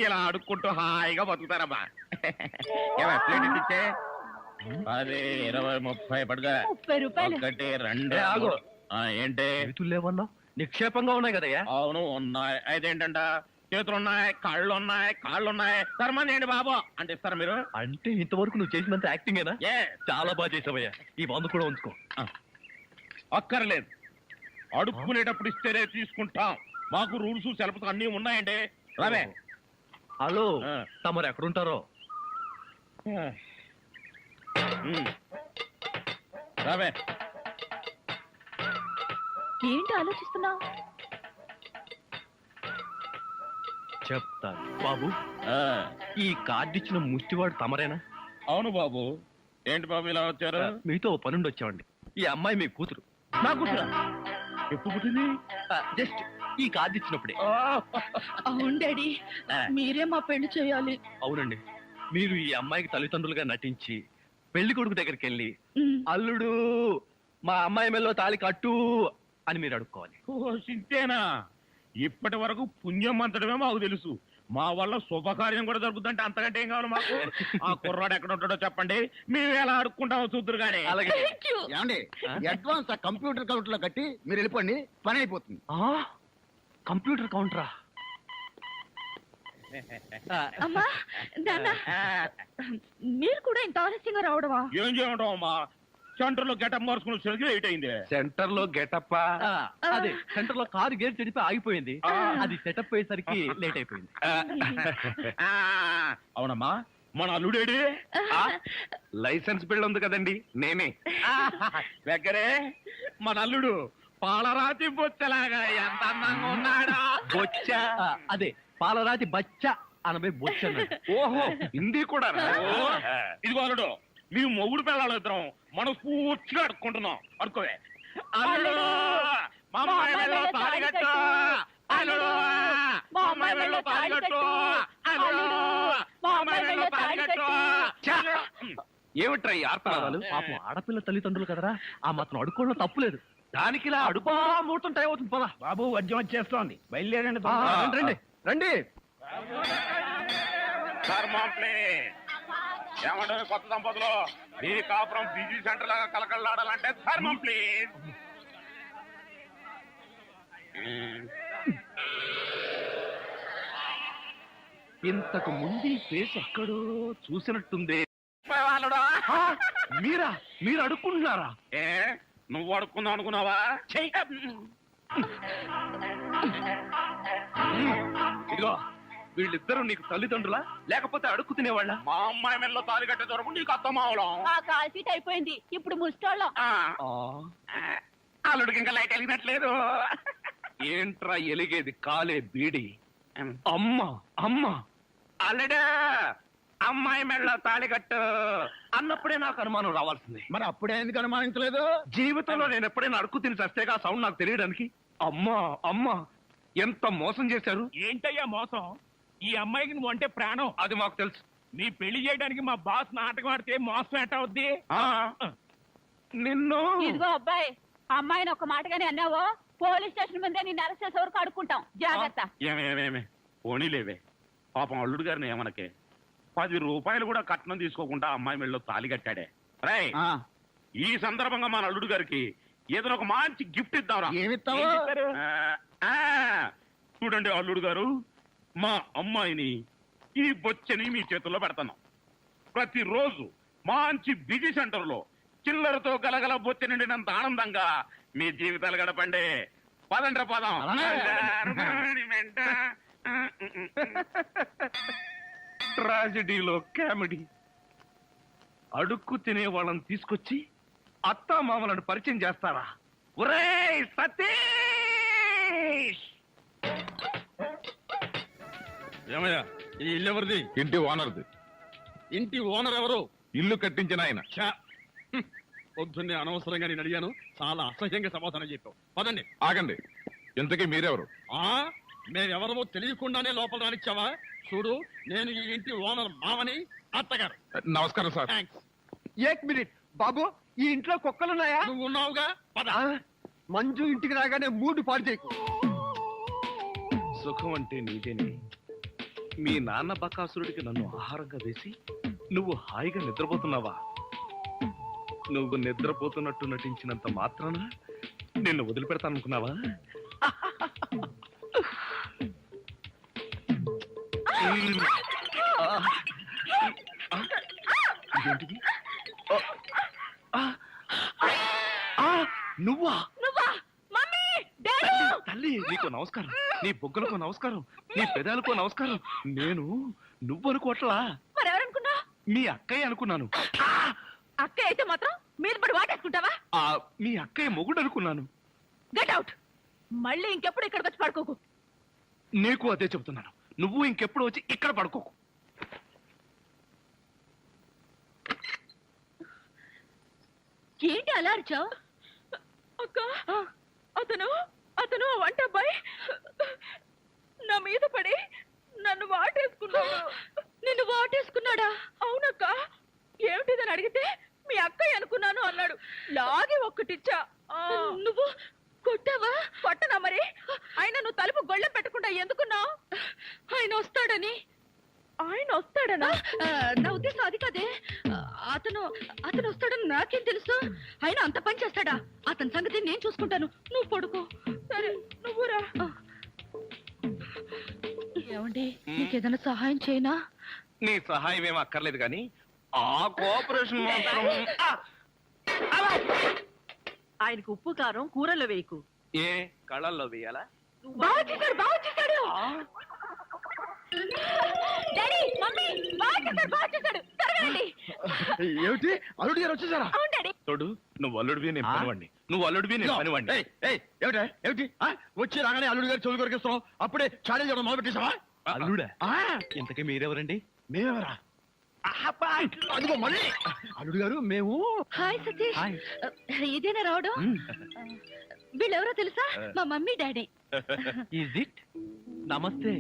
ఇలా అడుక్కుంటూ హాయిగా బతుకుతారమ్మా. ప్లేట్ ఇచ్చే 10, 20, 30 పడుగా. 30 రూపాయలు. 1, 2. ఆగు. ఏంటి? చేతులు లేవన్నావు, నిక్షేపంగా ఉన్నాయి కదయ్యా. అవును ఉన్నాయి. అయితేంటంట, చేతులు ఉన్నాయి, కాళ్ళు ఉన్నాయి. ధర్మం చేయండి బాబు అంటే ఇస్తారా మీరు? అంటే ఇంతవరకు నువ్వు చేసినంత యాక్టింగేనా? Yes. చాలా బాగా చేసావయ్యా, ఈ మందు కూడా ఉంచుకో. అక్కర్లేదు, అడుక్కునేటప్పుడు ఇస్తేనే తీసుకుంటాం. మాకు రూల్స్ సెలవులు అన్ని ఉన్నాయండి. రావే. హలో, ఆ. తమరు ఎక్కడుంటారో? రావే. ఏంటి ఆలోచిస్తున్నావు? చెప్తాను బాబు. ఆ, ఈ కార్డు ఇచ్చిన ముష్టివాడు తమరేనా? అవును బాబు. ఏంటి బాబు ఇలా వచ్చారు? మీతో ఓ పనుండి వచ్చామండి. ఈ అమ్మాయి మీ కూతురు. నా కూతురా? ఎప్పుడు పుట్టింది? జస్ట్ ఈ కార్డు ఇచ్చినప్పుడే. అవును డాడీ, మీరే మా పెళ్లి చేయాలి. అవునండి, మీరు ఈ అమ్మాయికి తల్లిదండ్రులుగా నటించి పెళ్లి కొడుకు దగ్గరికి వెళ్ళి అల్లుడు మా అమ్మాయి మెల్లో తాళి కట్టు అని మీరు అడుక్కోవాలి. ఓ సింతేనా? ఇప్పటి వరకు పుణ్యం అంతటమే మాకు తెలుసు. మా వల్ల శుభకార్యం కూడా జరుగుతుందంటే అంతకంటే ఏం కావాలి మాకు? ఆ కుర్రాడు ఎక్కడ ఉంటాడో చెప్పండి, మేము ఎలా అడుక్కుంటామో చూద్దరు కానీ. అలాగే. ఏమండి, అడ్వాన్స్ ఆ కంప్యూటర్ కౌంటర్ లో కట్టి మీరు వెళ్ళిపోండి, పని అయిపోతుంది. కంప్యూటర్ కౌంటరా? అమ్మా నాన్న, మీరు కూడా ఇంత ఆలస్యంగా రావడమా? ఏం చేయమంటాం అమ్మా, సెంటర్ లో గెటప్ మార్చుకుని లేట్ అయింది. సెంటర్ లో గెటప్ అదే సెంటర్ లో కారు గేర్ చెడిపి ఆగిపోయింది, అది సెటప్ అయ్యేసరికి లేట్ అయిపోయింది. అవునమ్మా, మన అల్లుడేడి? లైసెన్స్ బిల్ ఉంది కదండి, నేనే. దగ్గరే మన అల్లుడు పాలరాతి బొచ్చలాగా ఎంత అందంగా ఉన్నాడా? బొచ్చ, అదే పాలరాతి బచ్చ అనబై బొచ్చ అన్నాడు. ఓహో, హిందీ కూడా. ఇదిగో అల్లుడు, మేము మొగుడు పిల్లలు ఇద్దరం మనం పూర్తిగా అడుక్కుంటున్నాం. అడుకోవే. అల్లుడు, మా అమ్మాయి మెడలో తాళి కట్టు. అల్లుడు, మా అమ్మాయి మెడలో తాళి కట్టు. అల్లుడు, మా అమ్మాయి మెడలో తాళి కట్టు. ఏమిట్రా ఈ ఆర్తనాదాలు? పాపం ఆడపిల్ల తల్లిదండ్రులు కదరా, ఆ మాత్రం అడుక్కోవడం తప్పులేదు. దానికి ఇలా అడుగు. ముహూర్తం టైం అవుతుంది, పదా బాబు, వద్యం వచ్చేస్తోంది, బయలుదేరండి. రండి రండి. ఏమంటే కొత్త దంపతులు, ఈ కాపురం బిజీ సెంటర్ లాగా కలకలాడాలంటే ధర్మం ప్లీజ్. ఇంతకు ముందు ఈ ఫేస్ ఎక్కడో చూసినట్టుంది. ఆ, మీరు అడుక్కుంటున్నారా? ఏ నువ్వు అడుక్కుందాం అనుకున్నావా? ఇదిగో వీళ్ళిద్దరూ నీకు తల్లిదండ్రులా లేకపోతే అడుక్కు తినేవాళ్ళ? మా అమ్మాయి మెల్లో తాలి కట్టే దొరకు నీకు అత్తమావడం. ఆ కాల్ సీట్ అయిపోయింది, ఇప్పుడు ముస్టోళ్ళం. అల్లుడికి ఇంకా లైట్ వెలిగినట్లేదు. ఏంట్రా ఎలిగేది? కాలే బీడి. అమ్మా అమ్మా అల్లుడా అమ్మాయి మెళ్ళ తాళి కట్టు అన్నప్పుడే నాకు అనుమానం రావాల్సింది. మరి అప్పుడే ఎందుకు అనుమానించలేదు? జీవితంలో నేను ఎప్పుడైనా అడుక్కు తిని చస్తేగా సౌండ్ నాకు తెలియడానికి. అమ్మా అమ్మా ఎంత మోసం చేశారు. ఏంటయ్యా మోసం? ఈ అమ్మాయికి నువ్వు అంటే ప్రాణం. అది మాకు తెలుసు. నీ పెళ్లి చేయడానికి మా బాస్ నాటకం ఆడితే మోసం ఎట్ట అవుద్ది? నిన్ను ఇదిగో అబ్బాయి, అమ్మాయిని ఒక మాటగానే అన్నావో పోలీస్ స్టేషన్ ముందే నిన్ను అరెస్ట్ చేసే వరకు అడుక్కుంటాం. జాగ్రత్త. ఏమేమేమే పోనీలేవే. పాపం అల్లుడు గారిని ఏమనకే. 10 రూపాయలు కూడా కట్నం తీసుకోకుండా అమ్మాయి మెళ్ళలో తాళి కట్టాడే. రేయ్ ఈ సందర్భంగా మన అల్లుడు గారికి ఏదైనా ఒక మంచి గిఫ్ట్ ఇద్దాంరా. ఏమిస్తావు? చూడండి అల్లుడు గారు, మా అమ్మాయిని ఈ బొచ్చని మీ చేతుల్లో పెడతాను. ప్రతిరోజు మంచి బిజీ సెంటర్ లో చిల్లరతో గలగల బొచ్చ నిండినంత ఆనందంగా మీ జీవితాలు గడపండి. పదండ్ర పదం. ట్రాజడీలో కామెడీ. అడుక్కు తినే వాళ్ళని తీసుకొచ్చి అత్తా మామలను పరిచయం చేస్తారా? ఒరేయ్ సతీష్! ఏమయ్యా ఈ ఇల్లు ఎవరిది? ఇంటి ఓనర్ది. ఇంటి ఓనర్ ఎవరు? ఇల్లు కట్టించిన ఆయన. పొద్దున్నే అనవసరంగా నేను అడిగాను, చాలా అసహ్యంగా సమాధానం చెప్పావు. పదండి. ఆగండి, ఇంతకీ మీరెవరు? మేమెవరమో తెలియకుండానే లోపల రానిచ్చావా? చూడు, నేను ఈ ఇంటి ఓనర్ మామని, అత్తగారు. నమస్కారం సార్. థ్యాంక్స్. ఏక్ మినిట్ బాబు, ఈ ఇంట్లో కుక్కలున్నాయా? నువ్వు ఉన్నావుగా, పద. మంజు ఇంటికి రాగానే మూడు పాడు చేయకు. సుఖం అంటే నీదేనే. మీ నాన్న బకాసురుడికి నన్ను ఆహారంగా వేసి నువ్వు హాయిగా నిద్రపోతున్నావా? నువ్వు నిద్రపోతున్నట్టు నటించినంత మాత్రాన నిన్ను వదిలిపెడతాననుకున్నావా? ఇదేంటిది? నువ్వా? Mummy, daddy! తల్లి నీకు నమస్కారం. నీ బొగ్గలకు నమస్కారం. నీ పెదాలకు నమస్కారం. నేను నువ్వు అనుకోవట్లా, మరెవరనుకున్నా? మీ అక్కయ్య అనుకున్నాను. అక్క అయితే మాత్రం మీద పడి వాటేసుకుంటావా? మీ అక్కయ్య మొగుడు అనుకున్నాను. Get out. మళ్ళీ ఇంకెప్పుడు ఇక్కడికి వచ్చి పడుకోకు. నీకు అదే చెబుతున్నాను. నువ్వు ఇంకెప్పుడు వచ్చి ఇక్కడ పడుకోకు. ఏంటి అలా అరిచావు? అక్క, అతను వంట అబ్బాయి నా మీద పడి నన్ను వాటేసుకున్నాడు. నిన్ను వాటేసుకున్నాడా? అవునక్క. ఏమిటిదని అడిగితే మీ అక్కయ్య అనుకున్నాను అన్నాడు. లాగి ఒక్కటిచ్చా. నువ్వు కొట్టావా? కొట్టనా మరి? ఆయన నువ్వు తలుపు గొళ్ళెం పెట్టకుండా ఎందుకున్నావు? ఆయన వస్తాడని. ఆయన వస్తాడనా? నా ఉద్దేశం అది కాదే. అతను వస్తాడని నాకేం తెలుసు? ఆయన అంత పని చేస్తాడా? అతని సంగతి నేను చూసుకుంటాను, నువ్వు పడుకో. సరే, నువ్వురా. ఏమండి, నీకేదైనా సహాయం చేయనా? నీ సహాయం ఏం అక్కర్లేదు కానీ ఆ కోఆపరేషన్ మాత్రం. ఆయనకు ఉప్పు కారం కూరలో వేయకు. ఏ కళ్ళల్లో వేయాలా? బాగా చేశాడు, బాగా చేశాడు. డాడీ, మమ్మీ, బాగా చేశాడు. త్వరగా. ఏమిటి, అల్లుడు గారు వచ్చేసారా? అవును డాడీ. తోడు, నువ్వు అల్లుడివి నేను పనివాడిని. నువ్వు అల్లుడివి నేను పనివాడిని. ఏమిటి వచ్చి రాగానే అల్లుడు గారు చెవులు కొరికిస్తున్నావు? అప్పుడే చాడీ చేయడం మొదలు పెట్టేసావా? అల్లుడా? ఇంతకీ మీరెవరండి? మేమెవరా? అదిగో మళ్ళీ అల్లుడు గారు మేము. హాయ్ సతీష్. ఇదేనా రావడం? వీళ్ళెవరో తెలుసా? మా మమ్మీ డాడీ. Is it? నమస్తే.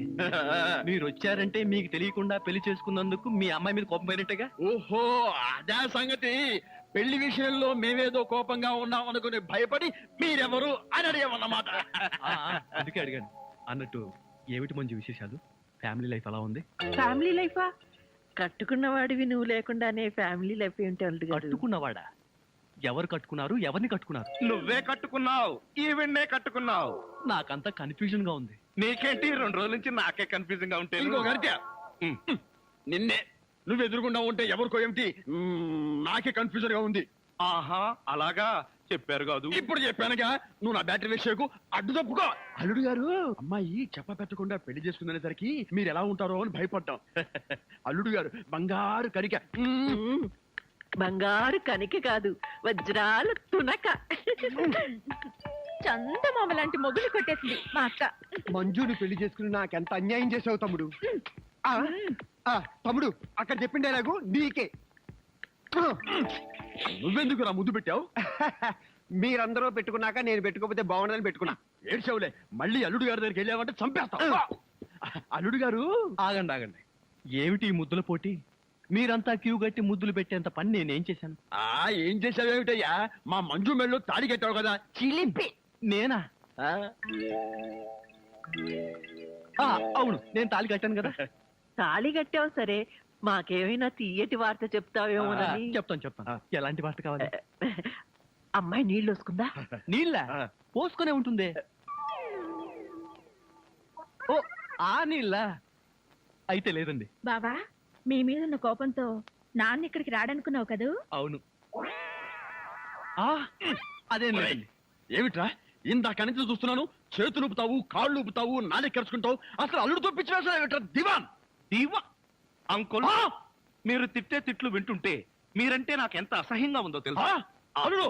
మీరు వచ్చారంటే మీకు తెలియకుండా పెళ్లి చేసుకున్నందుకు మీ అమ్మాయి మీద కోపం పోయినట్టుగా. ఓహో, అదే సంగతి. పెళ్లి విషయంలో మేమేదో కోపంగా ఉన్నాం అనుకుని భయపడి మీరెవరు అని అడిగామన్నమాట. అందుకే అడిగాను. అన్నట్టు ఏమిటి మంచి విశేషాలు? ఫ్యామిలీ లైఫ్ అలా ఉంది? ఫ్యామిలీ లైఫా? కట్టుకున్నవాడివి నువ్వు లేకుండానే ఫ్యామిలీ లైఫ్ ఏంటి? కట్టుకున్నవాడా? ఎవరు కట్టుకున్నారు? ఎవరిని కట్టుకున్నారు? నువ్వే కట్టుకున్నావు, ఈవెన్నే కట్టుకున్నావు. నాకంతా కన్ఫ్యూజన్ గా ఉంది. నీకేంటి 2 రోజుల నుంచి నాకే కన్ఫ్యూజింగ్ గా ఉంటే ఇంకో గరిట నిన్నే నువ్వు ఎదురుగుండా ఉంటే ఎవరికో ఏమిటి నాకే కన్ఫ్యూజన్ గా ఉంది. ఆహా అలాగా చెప్పారు కాదు. ఇప్పుడు చెప్పానుగా, నువ్వు నా బ్యాటరీ విషయకు అడ్డు తప్పుకో. అల్లుడు గారు అమ్మాయి చెప్ప పెట్టకుండా పెళ్లి చేసుకునేసరికి మీరు ఎలా ఉంటారో అని భయపడ్డాం. అల్లుడు గారు బంగారు కరిక. బంగారు కనిక కాదు, వజ్రాలు తునక. చందమామ లాంటి మొగులు కొట్టేసింది మా అక్క. మంజుని పెళ్లి చేసుకుని నాకెంత అన్యాయం చేసావు తమ్ముడు. తమ్ముడు అక్కడ చెప్పిండే నాకు నీకే. నువ్వెందుకు నా ముద్దు పెట్టావు? మీరందరూ పెట్టుకున్నాక నేను పెట్టుకోకపోతే బాగుండదని పెట్టుకున్నా. ఏడ్చావులే, మళ్ళీ అల్లుడు గారి దగ్గరికి వెళ్ళావంటే చంపేస్తావు. అల్లుడు గారు ఆగండి ఏమిటి ఈ ముద్దుల పోటీ? మీరంతా క్యూ కట్టి ముద్దులు పెట్టేంత పని నేనేం చేశాను? ఏం చేసావేమిటయ్యా? మా మంజు మెళ్ళు తాడి కట్టావు కదా, చిలిపి. నేనా? అవును, నేను తాళి కట్టాను కదా. తాళి కట్టావు సరే, మాకేమైనా తీయటి వార్త చెప్తావేమోనని. చెప్తాను. ఎలాంటి వార్త కావాలి? అమ్మాయి నీళ్ళు వస్తుందా? నీళ్ళ పోసుకునే ఉంటుంది. ఓ ఆ నీళ్ళ అయితే లేదండి. బావా, మీ మీద ఉన్న కోపంతో నాన్న ఇక్కడికి రాడనుకున్నావు కదూ? అవును. అదేం లేదండి. ఏమిట్రా ఇందాక నుంచి చూస్తున్నాను, చేతులు ఊపుతావు, కాళ్ళు ఊపుతావు, నాలుగు కరుచుకుంటావు. అసలు అల్లుడుతో పిచ్చి వేసా ఏమిట్రా? దివాన్ దీవా అంకుల్, మీరు తిట్టే తిట్లు వింటుంటే మీరంటే నాకు ఎంత అసహ్యంగా ఉందో తెలుసా? అల్లుడు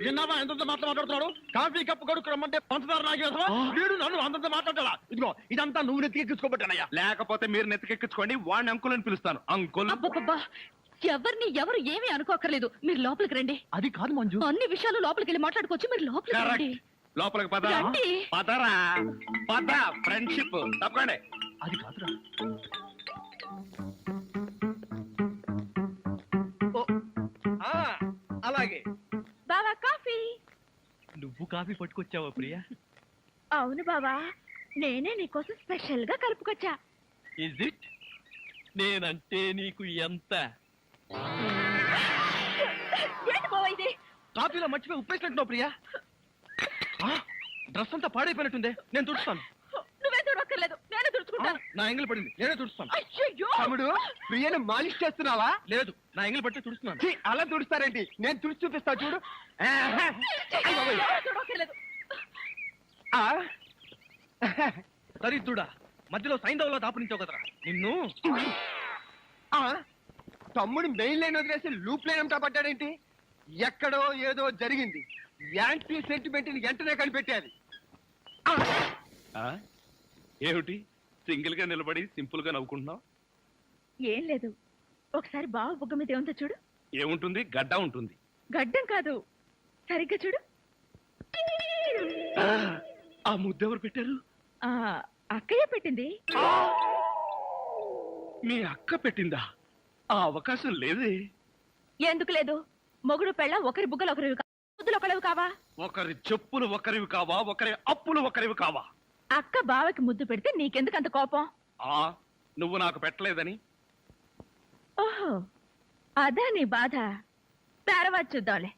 విన్నావా ఎంత మాట్లాడుతున్నాడు? కాఫీ కప్పు కడుకు రమ్మంటే పంచదార నాగేసా వీడు నన్ను అంతంత మాట్లాడాలా? ఇదిగో ఇదంతా నువ్వు నెత్తికెక్కించుకోబట్టానయ్యా. లేకపోతే మీరు నెత్తికెక్కించుకోండి, వాడిని అంకుల్ అని పిలుస్తాను. అంకుల్ అబ్బబ్బబ్బా, ఎవరు ఏమీ అనుకోకర్లేదు. మీరు లోపలికి రండి. అది కాదు మంజు, అన్ని విషయాలు లోపలికి వెళ్ళి మాట్లాడుకోవచ్చు. మీరు లోపలికి రండి. లోపలికి పద. రండి. పదరా పద, ఫ్రెండ్షిప్ తప్పకండి. అది కాదురా. అలాగే బావా, కాఫీ. నువ్వు కాఫీ పట్టుకొచ్చావా ప్రియా? అవును బావా, నేనే నీకోసం స్పెషల్ గా కలుపుకొచ్చా. Is it? నేనంటే నీకు ఎంత? ఏంటి బావా ఇది? కాఫీలో మర్చిపోయి ఉప్పేసినట్టున్నావు ప్రియా. డ్రెస్ అంతా పాడైపోయినట్టుందే, నేను తుడుస్తాను. నువ్వే చూడక్కర్లేదు, నేనే తుడుచుకుంటాను. నా ఎంగిల్ పడింది, నేనే తుడుస్తాను. అయ్యయ్యో! తమ్ముడు ప్రియను మాలిష్ చేస్తున్నావా? లేదు, నా ఎంగిల్ పట్టి తుడుస్తున్నాను. ఛీ, అలా తుడుస్తారేంటి? నేను తుడిచి చూపిస్తా చూడు. ఎవరు చూడక్కర్లేదు. దరిద్రుడా, మధ్యలో సైంధవులో దాపురించావు కదరా నిన్ను. తమ్ముడు మెయిన్ లైన్ వదిలేసి లూప్ లైన్ అంతా పడ్డాడేంటి? ఎక్కడో ఏదో జరిగింది. యాంటీ సెంటిమెంట్ ని వెంటనే కనిపెట్టాలి. ఏమిటి సింగిల్ గా నిలబడి సింపుల్ గా నవ్వుకుంటున్నావు? ఏం లేదు, ఒకసారి బావ బుగ్గ మీద ఏముందో చూడు. ఏముంటుంది? గడ్డ ఉంటుంది. గడ్డం కాదు, సరిగ్గా చూడు. ఆ ముద్దెవరు పెట్టారు? అక్కయ్య పెట్టింది. మీ అక్క పెట్టిందా? ఆ అవకాశం లేదే. ఎందుకు లేదు? మొగుడు పెళ్ళ ఒకరి బుగ్గలు ఒకరివి ముద్దులు ఒకరివి కావా? ఒకరి చెప్పులు ఒకరివి కావా? ఒకరి అప్పులు ఒకరివి కావా? అక్క బావకి ముద్దు పెడితే నీకెందుకు అంత కోపం? నువ్వు నాకు పెట్టలేదని. ఓహో, అదా నీ బాధ. తర్వాత చూద్దాంలే.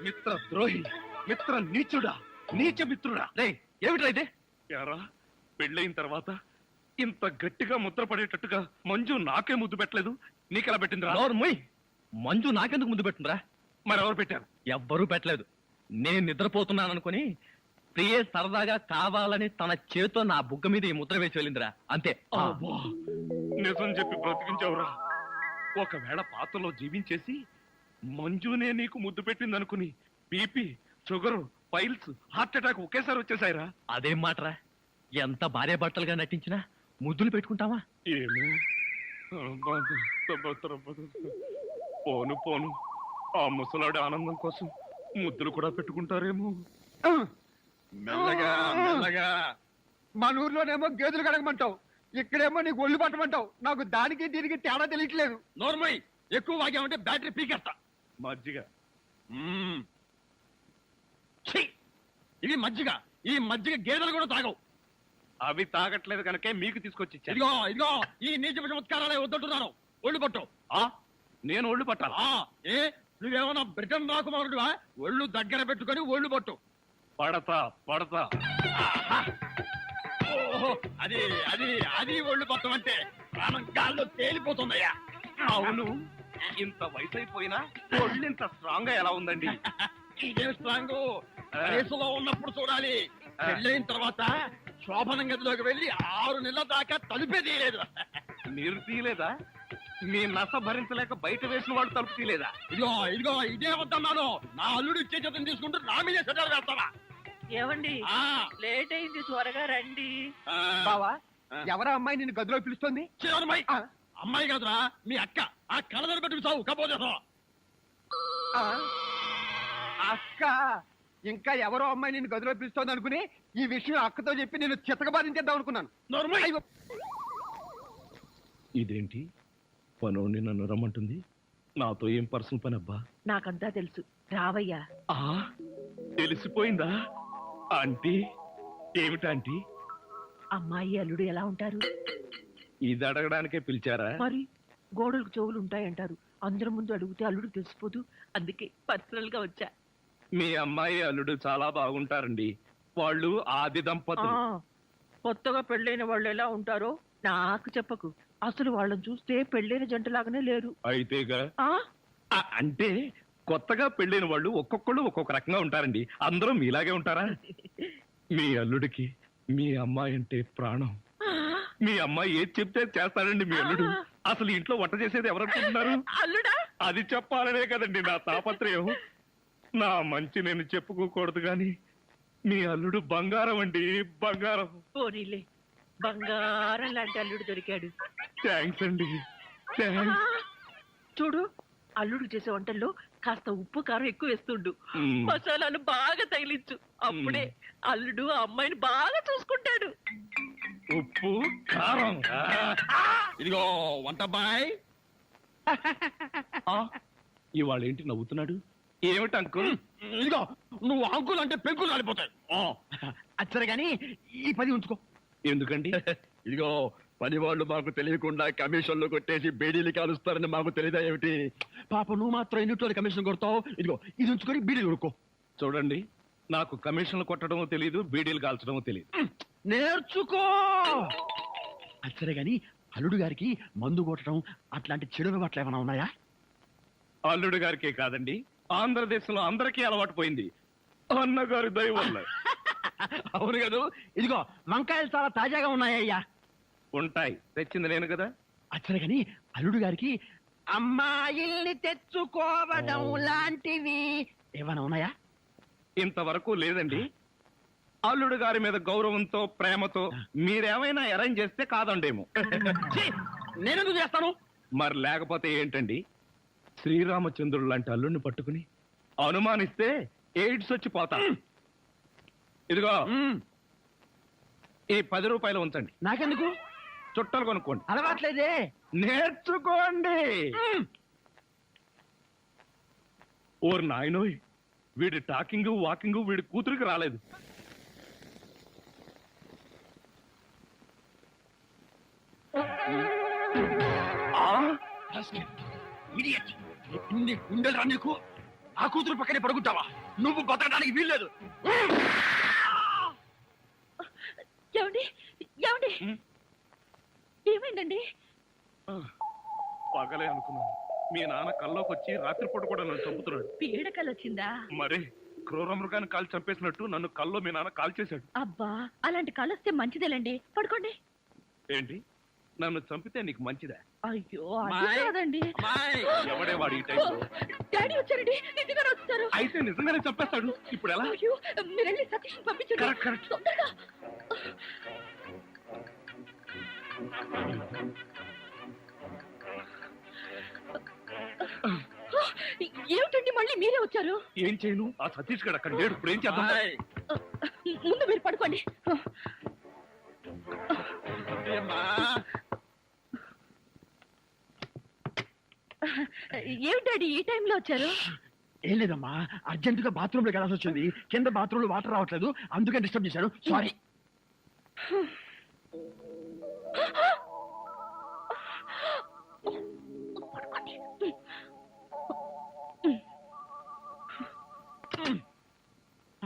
మిత్ర ద్రోహి, మిత్ర నీచుడా, నీచ మిత్రుడా. ఏమిట్రా ఇదే? యారా, పెళ్ళైన తర్వాత ఇంత గట్టిగా ముద్ర పడేటట్టుగా మంజు నాకే ముద్దు పెట్టలేదు, నీకెలా పెట్టిందిరా? నోర్మోయ్, మంజు నాకెందుకు ముద్దు పెట్టిందిరా? మరెవరు పెట్టారు? ఎవ్వరూ పెట్టలేదు. నేను నిద్రపోతున్నాను అనుకుని ప్రియే సరదాగా కావాలని తన చేతో నా బుగ్గ మీద ఈ ముద్ర వేసి వెళ్ళిందిరా, అంతే. నిజం చెప్పి బ్రతికించవురా. ఒకవేళ పాత్రలో జీవించేసి మంజునే నీకు ముద్దు పెట్టింది అనుకుని BP, sugar, piles, heart attack ఒకేసారి వచ్చేసాయిరా. అదేం మాటరా? ఎంత భార్య భర్తలుగా నటించినా ముద్దులు పెట్టుకుంటావా? ఏమో, పోను పోను, ఆ ముసలాడి ఆనందం కోసం ముద్దులు కూడా పెట్టుకుంటారేమో. మెల్లగా మెల్లగా. మన ఊర్లోనేమో గేదెలు కడగమంటావు, ఇక్కడేమో నీకు ఒళ్ళు పట్టమంటావు. నాకు దానికి దీనికి తేడా తెలియట్లేదు. నోర్మై, ఎక్కువ వాగామంటే బ్యాటరీ పీకేస్తా. మజ్జిగ. ఇవి మజ్జిగ. ఈ మజ్జిగ గేదెలు కూడా తాగవు. అవి తాగట్లేదు కనుకే మీకు తీసుకొచ్చి ఇచ్చాను. ఇదిగో ఇదిగో, ఈ నీచ చమత్కారాలే వద్దంటున్నాను. ఒళ్ళు పట్టు. నేను ఒళ్ళు పట్టాలా? ఏ నువ్వేమన్నా బ్రిటన్ రాకుమారుడువా? ఒళ్ళు దగ్గర పెట్టుకొని ఒళ్ళు పట్టు. పడతా పడతా. ఓహో, అది అది అది ఒళ్ళు పట్టం అంటే ప్రాణం గాల్లో తేలిపోతుందయ్యా. అవును, ఇంత వయసు అయిపోయినా ఒళ్ళు ఇంత స్ట్రాంగ్ గా ఎలా ఉందండి? ఇదే స్ట్రాంగ్ వయసులో ఉన్నప్పుడు చూడాలి. పెళ్ళైన తర్వాత శోభనం గదిలోకి వెళ్ళి 6 నెలల దాకా తలుపే తీయలేదు. మీరు తీయలేదా? మీ నస భరించలేక బయట వేసిన వాడు తలుపు తీయలేదా? ఇదిగో ఇదిగో ఇదే వద్దన్నాను. నా అల్లుడు ఇచ్చే చేతం తీసుకుంటూ నా మీదే సెటర్ వేస్తావా? ఏమండి ఆ, లేట్ అయింది, త్వరగా రండి. ఆ. బావా ఎవరా అమ్మాయి నిన్ను గదిలో పిలుస్తోంది? చివరమ్మాయి. అమ్మాయి కాదురా, మీ అక్క. ఆ కళ్ళదర పెట్టుకు చావు కపోతే అక్క, ఇంకా ఎవరో అమ్మాయి నిన్ను గదిలో పిలుస్తోంది అనుకుని ఈ విషయం అక్కతో చెప్పి నేను చితకబాధించేద్దాం అనుకున్నాను. ఇదేంటి పనోడిని నన్ను రమ్మంటుంది? నాతో ఏం పర్సనల్ పని అబ్బా? నాకంతా తెలుసు, రావయ్యా. ఆ, తెలిసిపోయిందా? ఆంటీ, ఏమిటంటీ? అమ్మాయి అల్లుడు ఎలా ఉంటారు? ఇది అడగడానికే పిలిచారా? మరి గోడలకు చెవులు ఉంటాయంటారు. అందరి ముందు అడిగితే అల్లుడు తెలిసిపోదు. అందుకే పర్సనల్ గా వచ్చా. మీ అమ్మాయి అల్లుడు చాలా బాగుంటారండి. వాళ్ళు ఆది దంపతులు. కొత్తగా పెళ్ళైన వాళ్ళు ఎలా ఉంటారో నాకు చెప్పకు. అసలు వాళ్ళని చూస్తే పెళ్ళైన జంటలాగానే లేరు. అయితేగా ఆ అంటే కొత్తగా పెళ్ళైన వాళ్ళు ఒక్కొక్కళ్ళు ఒక్కొక్క రకంగా ఉంటారండి. అందరూ మీలాగే ఉంటారా? మీ అల్లుడికి మీ అమ్మాయి అంటే ప్రాణం. మీ అమ్మాయి ఏది చెప్తే చేస్తాడండి మీ అల్లుడు. అసలు ఇంట్లో వంట చేసేది ఎవరనుకుంటున్నారు? అల్లుడా? అది చెప్పాలనే కదండి నా తాపత్రయం. నా మంచి నేను చెప్పుకోకూడదు గాని మీ అల్లుడు బంగారం అండి, బంగారం. పోనీలే, బంగారం లాంటి అల్లుడు దొరికాడు. థ్యాంక్స్ అండి, థ్యాంక్స్. చూడు, అల్లుడు చేసే వంటల్లో కాస్త ఉప్పు కారం ఎక్కువ వేస్తుండు. మ్మ్. మసాలాలు బాగా తగిలించు. అప్పుడే అల్లుడు ఆ అమ్మాయిని బాగా చూసుకుంటాడు. ఉప్పు కారం. ఇదిగో వంటబ్బాయ్. ఇవాళ ఏంటి నవ్వుతున్నాడు? ఏమిటి అంకుల్? ఇదిగో నువ్వు అంకులు అంటే పెంకులు రాలిపోతాయి. అచ్చరే గాని ఈ 10 ఉంచుకో. ఎందుకండి? ఇదిగో పని వాళ్ళు మాకు తెలియకుండా కమిషన్లు కొట్టేసి బేడీలు కాలుస్తారని మాకు తెలియదా ఏమిటి? పాప నువ్వు మాత్రం ఎన్నిట్లో కమిషన్ కొడతావు. ఇదిగో ఇది ఉంచుకొని బీడీలు కొడుకో. చూడండి, నాకు కమిషన్లు కొట్టడమో తెలియదు, బీడీలు కాల్చడమో తెలియదు. నేర్చుకో. అచ్చరే గాని అల్లుడు గారికి మందు కొట్టడం అట్లాంటి చెడు అలవాట్లు ఏమైనా ఉన్నాయా? అల్లుడు గారికే కాదండి, ఆంధ్రదేశంలో అందరికీ అలవాటు పోయింది. అన్నగారి దయ వల్ల. అవును కదా. ఇదిగో వంకాయలు చాలా తాజాగా ఉన్నాయ్యా. ఉంటాయి, తెచ్చింది నేను కదా. అచ్చరే గాని అల్లుడు గారికి అమ్మాయిల్ని తెచ్చుకోవడం లాంటివి ఏమైనా ఉన్నాయా? ఇంతవరకు లేదండి. అల్లుడు గారి మీద గౌరవంతో ప్రేమతో మీరేమైనా అరేంజ్ చేస్తే కాదండేమో. నేనెందుకు చేస్తాను? మరి లేకపోతే ఏంటండి? శ్రీరామచంద్రుడు లాంటి అల్లుడిని పట్టుకుని అనుమానిస్తే ఎయిడ్స్ వచ్చి పోతా. ఇదిగో ఈ 10 రూపాయలు ఉంచండి. నాకెందుకు? చుట్టలు కొనుక్కోండి. అలవాట్లేదే. నేర్చుకోండి. ఓర్ నాయనోయ్, వీడి టాకింగ్ వాకింగ్ వీడి కూతురికి రాలేదు. ఉండరా నీకు? ఆ కూతురు పక్కనే పడుకుంటావా? నువ్వు బతకడానికి వీల్లేదు. ఏమండి, ఏమండి, ఏమైందండి? పగలే అనుకున్నాను. మీ నాన్న కల్లోకి వచ్చి రాత్రిపూట కూడా నన్ను చంపుతున్నాడు. పీడకలు వచ్చిందా? మరి క్రూర మృగాన్ని కాల్ చంపేసినట్టు నన్ను కల్లో మీ నాన్న కాల్ చేశాడు. అబ్బా, అలాంటి కలొస్తే మంచిదేలండి. పడుకోండి. ఏంటి, నన్ను చంపితే నీకు మంచిదా? అయ్యో, అమ్మాయి. అది కాదండి. ఎవడే వాడు ఈ టైంలో? డాడీ వచ్చారండి, నిజంగానే వస్తారు. అయితే నిజంగానే చంపేస్తాడు. ఇప్పుడు ఎలా? అయ్యో, మీరు వెళ్ళి సతీష్ పంపించండి. Correct, correct. తొందరగా. ఏమిటండి మళ్ళీ మీరే వచ్చారు? ఏం చేయను, ఆ సతీష్ గడు అక్కడ లేడు. ఇప్పుడు ఏం చేద్దాం? ముందు మీరు పడుకోండి. ఏమిటి డాడీ ఈ టైంలో వచ్చారు? ఏం లేదమ్మా, అర్జెంటుగా బాత్రూమ్ లోకి వెళ్ళాల్సి వచ్చింది. కింద బాత్రూమ్ లో వాటర్ రావట్లేదు, అందుకే డిస్టర్బ్ చేశాను. సారీ.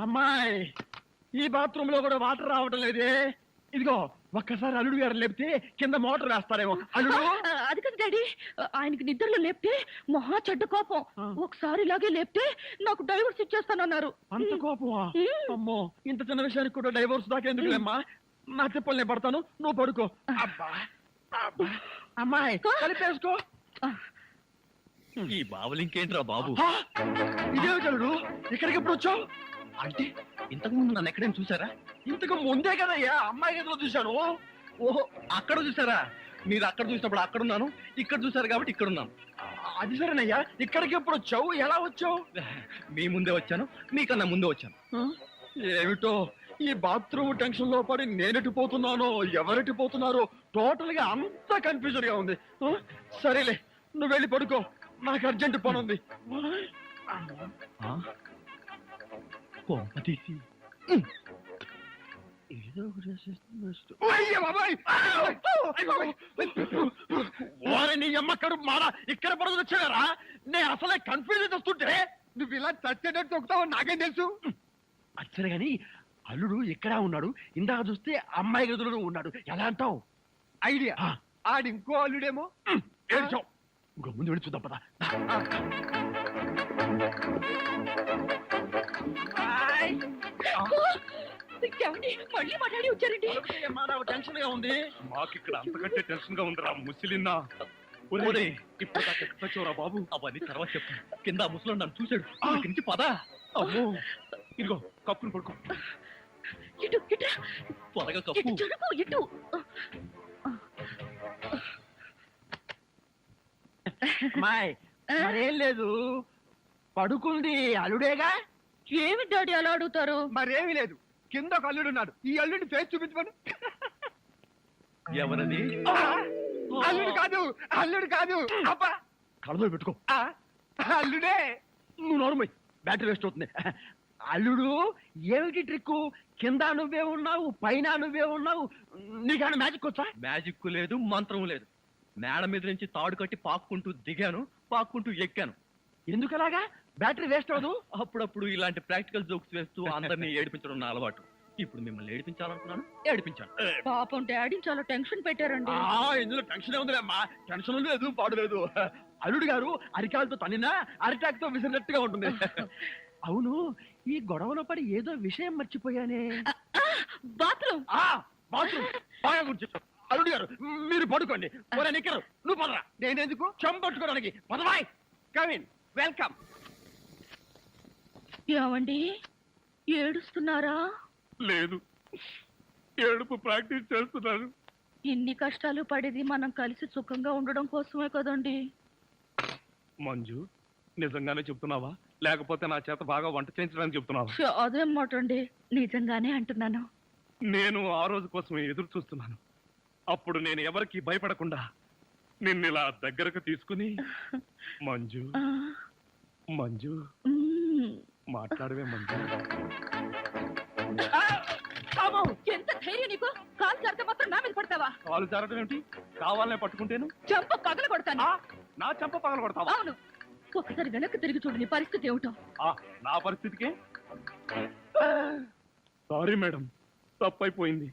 అమ్మాయి ఈ బాత్రూమ్ లో కూడా వాటర్ రావటం లేదే. ఇదిగో ఒక్కసారి అల్లుడు గారు లేపితే కింద మోటార్ వేస్తారేమో. అల్లుడు అది కదా డాడీ, ఆయనకి నిద్రలో లేపితే మహా చెడ్డ కోపం. ఒకసారి ఇలాగే లేపితే నాకు డైవర్స్ ఇచ్చేస్తానన్నారు. అంత కోపమా? అమ్మో, ఇంత చిన్న విషయానికి కూడా డైవోర్స్ దాకా ఎందుకులేమ్మా? నా చెప్పులు నేను పడతాను, నువ్వు పడుకో. అబ్బా అబ్బా. అమ్మాయి కలిపేసుకో. ఈ బావులు ఇంకేంట్రా బాబు? ఇదే చలుడు, ఇక్కడికి ఎప్పుడు వచ్చావు? అంటే ఇంతకు ముందు నన్ను ఎక్కడైనా చూసారా? ఇంతకు ముందే కదయ్యా అమ్మాయి గదిలో చూశాను. ఓహో, అక్కడ చూసారా? మీరు అక్కడ చూసినప్పుడు అక్కడ ఉన్నాను, ఇక్కడ చూసారు కాబట్టి ఇక్కడ ఉన్నాను. అది సరేనయ్యా, ఇక్కడికి ఎప్పుడు వచ్చావు? ఎలా వచ్చావు? మీ ముందే వచ్చాను, మీకన్నా ముందే వచ్చాను. ఏమిటో ఈ బాత్రూమ్ టెన్షన్ లో పడి నేనెటు పోతున్నానో ఎవరెటు పోతున్నారో టోటల్ గా అంతా కన్ఫ్యూజన్ గా ఉంది. సరేలే, నువ్వు వెళ్ళి పడుకో, నాకు అర్జెంట్ పని ఉంది. తీసి ఏదో ఒకటి చేసేస్తే నీ అమ్మ కడుపు మారా, ఇక్కడ పడుతుంది వచ్చారా? నేను అసలే కన్ఫ్యూజన్ వస్తుంటే నువ్వు ఇలా చచ్చేటట్టు తొక్కుతావు నాకేం తెలుసు. అచ్చరే గాని అల్లుడు ఎక్కడా ఉన్నాడు? ఇందాక చూస్తే అమ్మాయి గదిలో ఉన్నాడు. ఎలా అంటావు? ఐడియా, ఆడి ఇంకో అల్లుడేమో. ఏడ్చావు, ఇంకో ముందు వెళ్ళి చూద్దాం పదా. మళ్ళీ మాట్లాడి వచ్చారండి. టెన్షన్ గా ఉంది. మాకు ఇక్కడ అంతకంటే టెన్షన్ గా ఉందిరా ముసిలిన్నా. ఇప్పుడు వచ్చావురా బాబు, అవన్నీ తర్వాత చెప్తాను. కింద ముసలో నన్ను చూశాడు, ఇక్కడి నుంచి పదా. అమ్మో, ఇదిగో కప్పును పడుకో. ఇటు ఇటు త్వరగా కప్పు. జరుగు ఇటు. అమ్మాయి మరేం లేదు, పడుకుంది అల్లుడేగా. ఏమి డాడీ అలా అడుగుతారు? మరేమీ లేదు, కింద ఒక అల్లుడు ఉన్నాడు. ఈ అల్లుడిని ఫేస్ చూపించమను. ఎవరది? అల్లుడు కాదు, అల్లుడు కాదు. అబ్బా, కళ్ళలో పెట్టుకో. అల్లుడే. నువ్వు నోరుమోయ్, బ్యాటరీ వేస్ట్ అవుతుంది. అల్లుడు ఏమిటి ట్రిక్? కింద నువ్వే ఉన్నావు, పైన నువ్వే ఉన్నావు. నీకన్నా మ్యాజిక్ వచ్చా? మ్యాజిక్ లేదు, మంత్రం లేదు. మేడ మీద నుంచి తాడు కట్టి పాక్కుంటూ దిగాను, పాక్కుంటూ ఎక్కాను. ఎందుకలాగా? బ్యాటరీ వేస్ట్ అవదు. అప్పుడప్పుడు ఇలాంటి ప్రాక్టికల్ జోక్స్ వేస్తూ అందరినీ ఏడిపించడం నా అలవాటు. ఇప్పుడు మిమ్మల్ని ఏడిపించాలనుకున్నాను, ఏడిపించాను. పాపం డాడీ చాలా టెన్షన్ పెట్టారండి. ఇందులో టెన్షన్ ఉందిలేమ్మా, టెన్షన్ లేదు పాడు లేదు. అల్లుడు గారు అరికాలతో తన్నినా అరిటాక్ తో విసిరినట్టుగా ఉంటుంది. అవును, ఈ గొడవలో పడి ఏదో విషయం మర్చిపోయానే. బాత్రూమ్. బాత్రూమ్ బాగా గుర్తు. అల్లుడు గారు మీరు పడుకోండి. నిక్కరు నువ్వు పదరా. నేనెందుకు చెంపట్టుకోవడానికి? పదవాయ్, కమిన్, వెల్కమ్. ఏమండి ఏడుస్తున్నారా? లేదు, ఏడుపు ప్రాక్టీస్ చేస్తున్నాను. ఇన్ని కష్టాలు పడేది మనం కలిసి సుఖంగా ఉండడం కోసమే కదండి. మంజు, నిజంగానే చెప్తున్నావా లేకపోతే నా చేత బాగా వంట చేయించడానికి చెప్తున్నావా? అదేం మాట అండి, నిజంగానే అంటున్నాను. నేను ఆ రోజు కోసం ఎదురు చూస్తున్నాను. అప్పుడు నేను ఎవరికి భయపడకుండా నిన్నిలా దగ్గరకు తీసుకుని మంజు మంజు మాట్లాడవే మంజు. ఎంత ధైర్యం నీకు? కాలు జారితే మాత్రం నా మీద పడతావా? కాలు జారడం ఏమిటి? కావాలనే పట్టుకుంటేను చెంప పగల కొడతాను. నా చెంప పగల కొడతావా? అవును, ఒకసారి వెనక్కి తిరిగి చూడు, నీ పరిస్థితి ఏమిటో. నా పరిస్థితికే సారీ మేడం, తప్పైపోయింది.